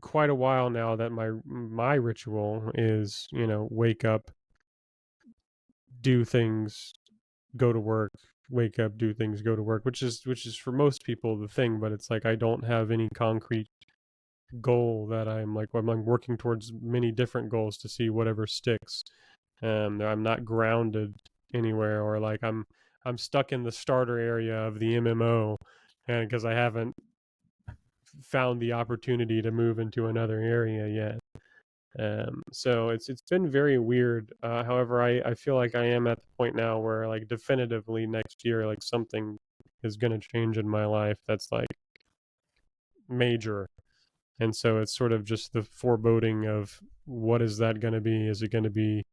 quite a while now that my ritual is wake up, do things, go to work, wake up, do things, go to work, which is for most people the thing. But it's like I don't have any concrete goal that I'm working towards many different goals to see whatever sticks. I'm not grounded anywhere, or like I'm stuck in the starter area of the MMO, and because I haven't found the opportunity to move into another area yet. So it's been very weird. However, I feel like I am at the point now where like definitively next year, like something is going to change in my life that's like major. And so it's sort of just the foreboding of what is that going to be? Is it going to be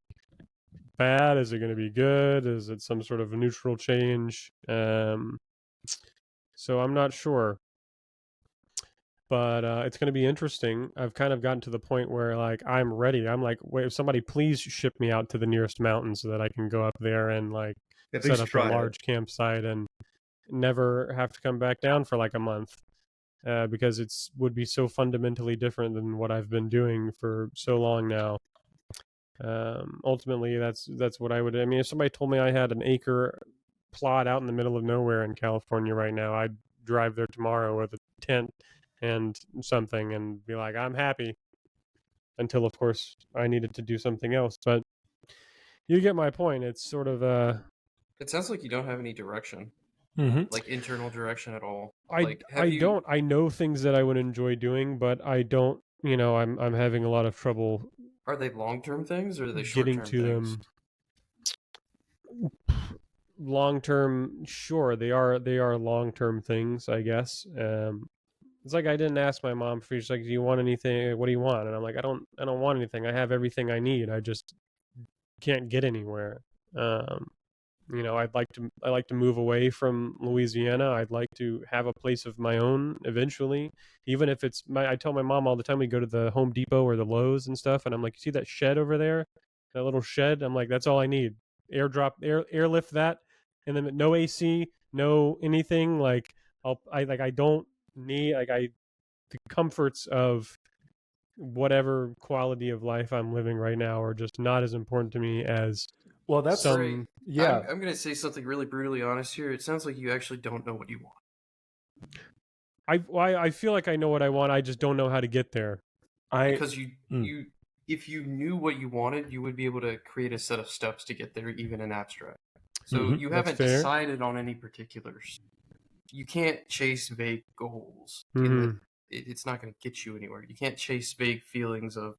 bad? Is it going to be good? Is it some sort of a neutral change? So I'm not sure. But it's going to be interesting. I've kind of gotten to the point where like I'm ready. I'm like, wait, somebody please ship me out to the nearest mountain so that I can go up there and like At set least up a try it. large campsite and never have to come back down for like a month. Because it's would be so fundamentally different than what I've been doing for so long now. Ultimately, that's what I would. I mean, if somebody told me I had an acre plot out in the middle of nowhere in California right now, I'd drive there tomorrow with a tent and something and be like, I'm happy. Until, of course, I needed to do something else. But you get my point. It's sort of It sounds like you don't have any direction, Mm-hmm. like internal direction at all. I Like, have you? don't. I know things that I would enjoy doing, but I don't. You know, I'm having a lot of trouble Are they long-term things or are they getting short-term to things? them. Long term, sure, they are long term things, I guess. It's like I didn't ask my mom for. She's like, "Do you want anything? What do you want?" And I'm like, I don't want anything. I have everything I need. I just can't get anywhere. Um, you know, I like to move away from Louisiana. I'd like to have a place of my own eventually, even if it's my. I tell my mom all the time we go to the Home Depot or the Lowe's and stuff, and I'm like, you see that shed over there, that little shed? I'm like, that's all I need. Airlift that, and then no AC, no anything. Like I don't need the comforts of whatever quality of life I'm living right now are just not as important to me as Well, that's some. yeah. I'm gonna say something really brutally honest here. It sounds like you actually don't know what you want. I feel like I know what I want. I just don't know how to get there. Because you if you knew what you wanted, you would be able to create a set of steps to get there, even in abstract. So Mhm. you That's haven't fair. decided on any particulars. You can't chase vague goals in that Mhm. it's not going to get you anywhere. You can't chase vague feelings of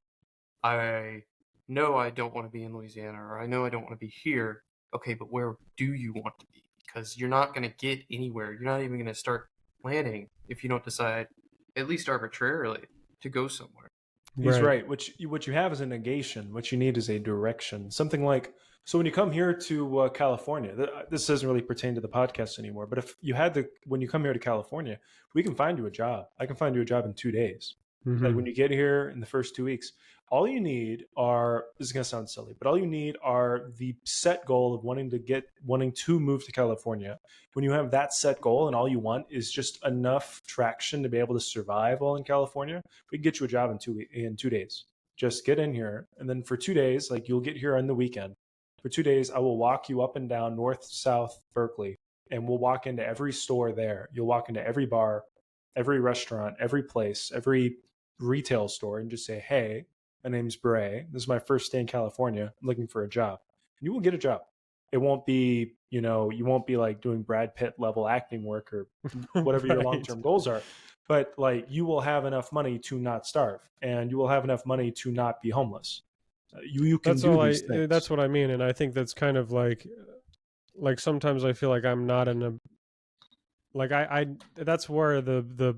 I know I don't want to be in Louisiana or I know I don't want to be here. Okay, but where do you want to be? Because you're not going to get anywhere. You're not even going to start planning if you don't decide, at least arbitrarily, to go somewhere. He's Right. right. What you have is a negation. What you need is a direction. Something like, so when you come here to California, this doesn't really pertain to the podcast anymore. But if you had when you come here to California, we can find you a job. I can find you a job in 2 days. Like when Mhm. you get here in the first 2 weeks, all you need are, this is gonna sound silly, but all you need are the set goal of wanting to move to California. When you have that set goal and all you want is just enough traction to be able to survive while in California, we can get you a job in 2 days. Just get in here, and then for 2 days, like you'll get here on the weekend. For 2 days, I will walk you up and down North South Berkeley, and we'll walk into every store there. You'll walk into every bar, every restaurant, every place, every retail store, and just say, "Hey, my name's Bray. This is my first day in California. I'm looking for a job." And you will get a job. It won't be, you won't be like doing Brad Pitt level acting work or whatever your long Right. term goals are, but like you will have enough money to not starve, and you will have enough money to not be homeless. You can That's do all these that's things. what I mean, and I think that's kind of like sometimes I feel like I'm not in a like I that's where the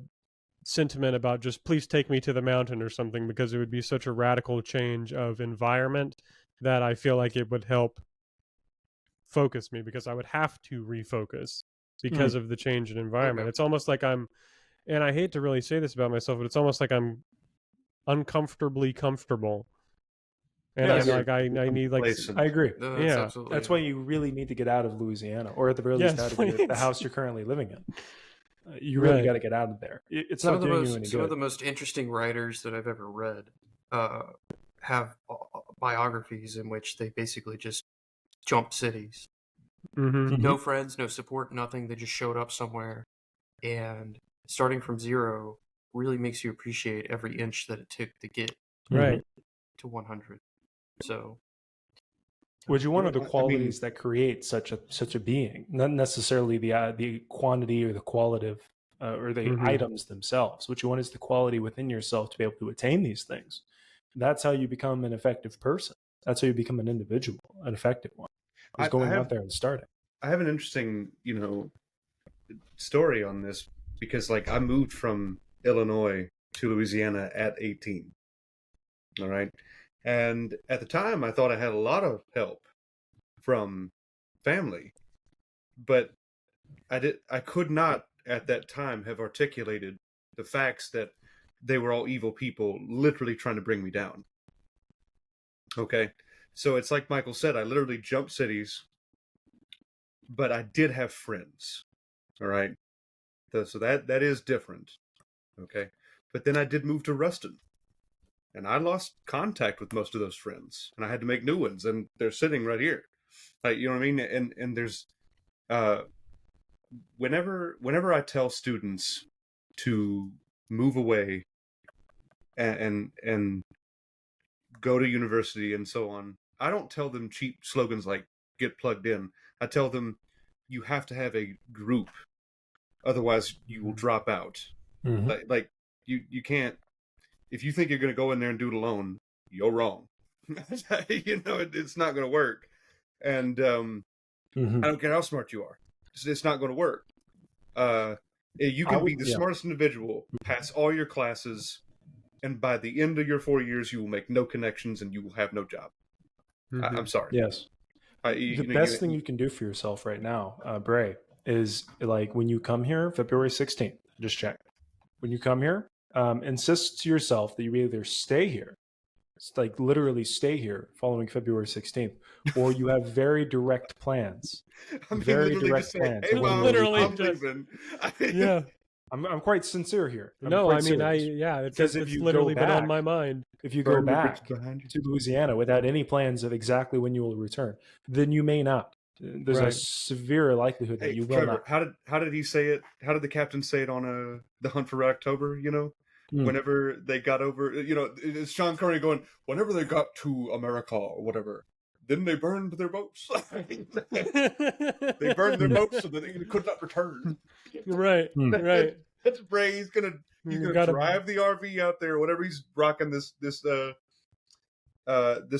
sentiment about just please take me to the mountain or something, because it would be such a radical change of environment that I feel like it would help focus me, because I would have to refocus because Mm. of the change in environment. Okay. It's almost like I'm, and I hate to really say this about myself, but it's almost like I'm uncomfortably comfortable, and I'm Yes, Yeah. like I need like Complacent. I agree. No, that's yeah, absolutely That's why you really need to get out of Louisiana, or at the very least yes, out of the please, house you're currently living in. You really right. got to get out of there. It's not doing you any some of good. the most interesting writers that I've ever read uh, have biographies in which they basically just jumped cities. Mm-hmm. Mhm. No friends, no support, nothing. They just showed up somewhere and starting from zero, really makes you appreciate every inch that it took to get Right. to 100. So, Which is one Well, of the I mean, qualities that create such a being, not necessarily the quantity or the qualitative or the items themselves. What you want is the quality within yourself to be able to attain these things. That's how you become an effective person. That's how you become an individual, an effective one. Is I going have out there and starting. I have an interesting, story on this because like I moved from Illinois to Louisiana at 18. All right. And at the time I thought I had a lot of help from family, but I could not at that time have articulated the facts that they were all evil people literally trying to bring me down. Okay. So it's like Michael said, I literally jumped cities, but I did have friends. All right. So that is different. Okay. But then I did move to Ruston. And I lost contact with most of those friends. And I had to make new ones. And they're sitting right here. Like, you know what I mean? And there's whenever I tell students to move away and go to university and so on, I don't tell them cheap slogans like get plugged in. I tell them you have to have a group, otherwise you will drop out. Like you can't, if you think you're going to go in there and do it alone, you're wrong. It's not going to work. And I don't care how smart you are, it's not going to work. You can be the smartest individual, pass all your classes, and by the end of your 4 years, you will make no connections and you will have no job. I'm sorry. Yes. The best thing you can do for yourself right now, Bray, is like when you come here, February 16th, just check. When you come here, insist to yourself that you either stay here, it's like literally stay here following February 16th, or you have very direct plans. Very direct plans. Hey, Mom, literally I'm leaving. Yeah. I'm quite sincere here. Because it's literally been on my mind. If you go back to Louisiana without any plans of exactly when you will return, then you may not. There's a severe likelihood that you will Trevor, not. How did he say it? How did the captain say it on The Hunt for Red October? Whenever they got over, it's Sean Connery going, whenever they got to America or whatever, then they burned their boats. They burned their boats so that they could not return. Right. That's Bray. He's gonna drive the RV out there, whatever he's rocking this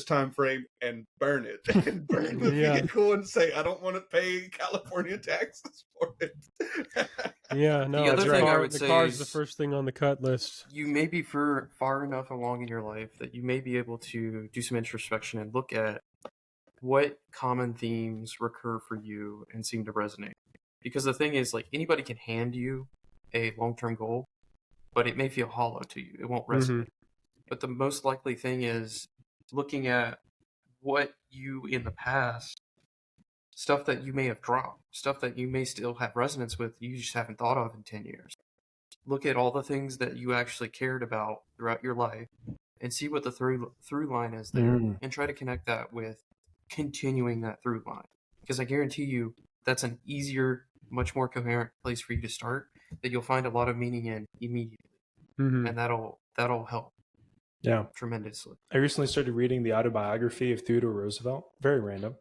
time frame, and burn it, and burn the vehicle, and say, "I don't want to pay California taxes for it." The other thing I would say the car is is the first thing on the cut list. You may be far enough along in your life that you may be able to do some introspection and look at what common themes recur for you and seem to resonate. Because the thing is, like, anybody can hand you a long-term goal, but it may feel hollow to you. It won't resonate. But the most likely thing is looking at what you in the past, stuff that you may have dropped, stuff that you may still have resonance with, you just haven't thought of in 10 years. Look at all the things that you actually cared about throughout your life and see what the through line is there, and try to connect that with continuing that through line. Because I guarantee you that's an easier, much more coherent place for you to start that you'll find a lot of meaning in immediately. And that'll help. Yeah. Tremendously. I recently started reading the autobiography of Theodore Roosevelt. Very random.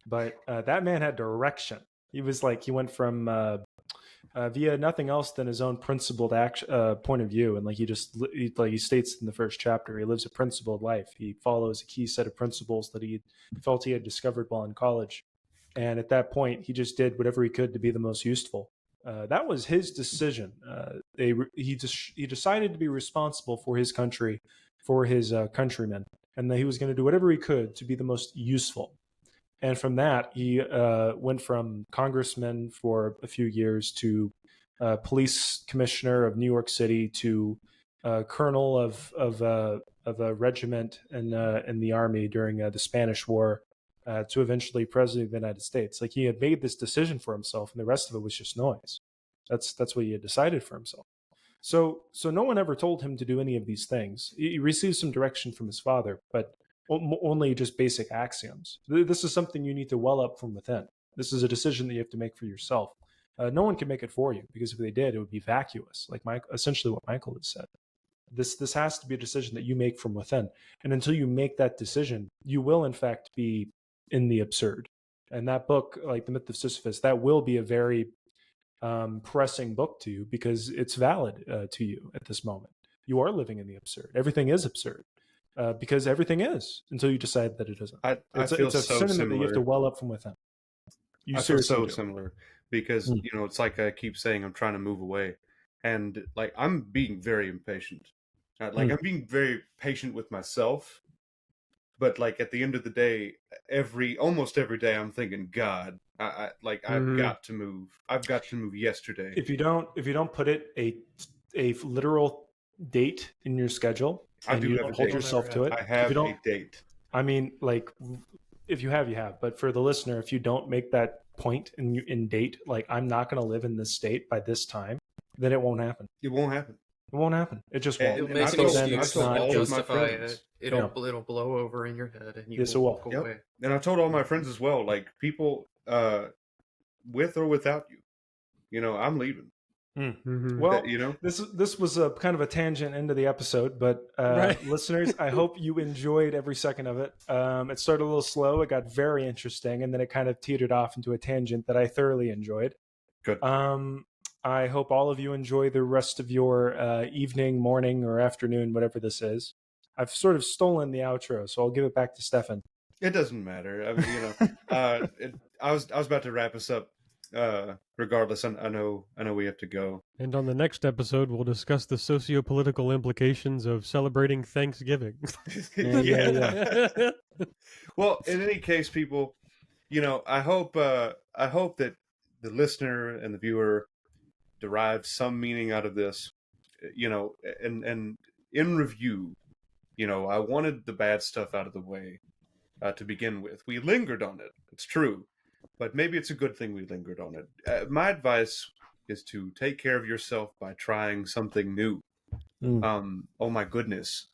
But that man had direction. He went from via nothing else than his own principled point of view. And he states in the first chapter, he lives a principled life. He follows a key set of principles that he felt he had discovered while in college. And at that point, he just did whatever he could to be the most useful. That was his decision. He decided to be responsible for his country, for his countrymen, and that he was going to do whatever he could to be the most useful. And from that, he went from congressman for a few years to police commissioner of New York City to colonel of a regiment in the army during the Spanish War, to eventually president of the United States. Like, he had made this decision for himself, and the rest of it was just noise. That's what he had decided for himself. So no one ever told him to do any of these things. He received some direction from his father, but only just basic axioms. This is something you need to well up from within. This is a decision that you have to make for yourself. No one can make it for you, because if they did, it would be vacuous, like essentially what Michael has said. This has to be a decision that you make from within, and until you make that decision, you will in fact be in the absurd. And that book, like The Myth of Sisyphus, that will be a very pressing book to you, because it's valid to you at this moment. You are living in the absurd. Everything is absurd. Because everything is, until you decide that it isn't. I It's feel a so sentiment that you have to similar. well up from within. You I feel seriously so do. similar because Mm. it's like I keep saying I'm trying to move away, and like I'm being very impatient. Like I'm being very patient with myself, but like at the end of the day, almost every day I'm thinking, God, I've got to move. I've got to move yesterday. If you don't put it a literal date in your schedule, I and do you have don't a hold date. yourself to it, I if have you a don't, date. I mean, like, if you have, you have. But for the listener, if you don't make that point in date, like, I'm not going to live in this state by this time, then it won't happen. It won't happen. It won't happen. It just And- won't. You'll and make I an told- then excuse it's told not all and of my justify friends. it. It'll blow over in your head, and you Yes, will it walk will. Yep. away. And I told all my friends as well, like people, with or without you, I'm leaving. Well, That, this was a kind of a tangent into the episode, but Right. listeners, I hope you enjoyed every second of it. It started a little slow, it got very interesting, and then it kind of teetered off into a tangent that I thoroughly enjoyed. Good. I hope all of you enjoy the rest of your evening, morning, or afternoon, whatever this is. I've sort of stolen the outro, so I'll give it back to Stefan. It doesn't matter. I mean, I was about to wrap us up. Regardless, I know we have to go. And on the next episode, we'll discuss the socio-political implications of celebrating Thanksgiving. Yeah. Well, in any case, people, I hope that the listener and the viewer derive some meaning out of this. And in review, I wanted the bad stuff out of the way to begin with. We lingered on it. It's true. But maybe it's a good thing we lingered on it. My advice is to take care of yourself by trying something new. Oh my goodness.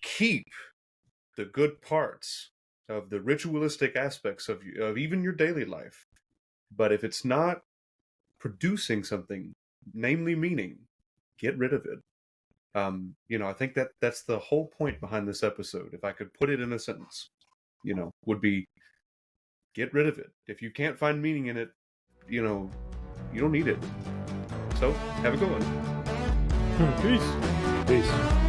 Keep the good parts of the ritualistic aspects of even your daily life. But if it's not producing something, namely meaning, get rid of it. I think that's the whole point behind this episode. If I could put it in a sentence, would be get rid of it. If you can't find meaning in it, you don't need it. So, have a good one. Peace. Peace.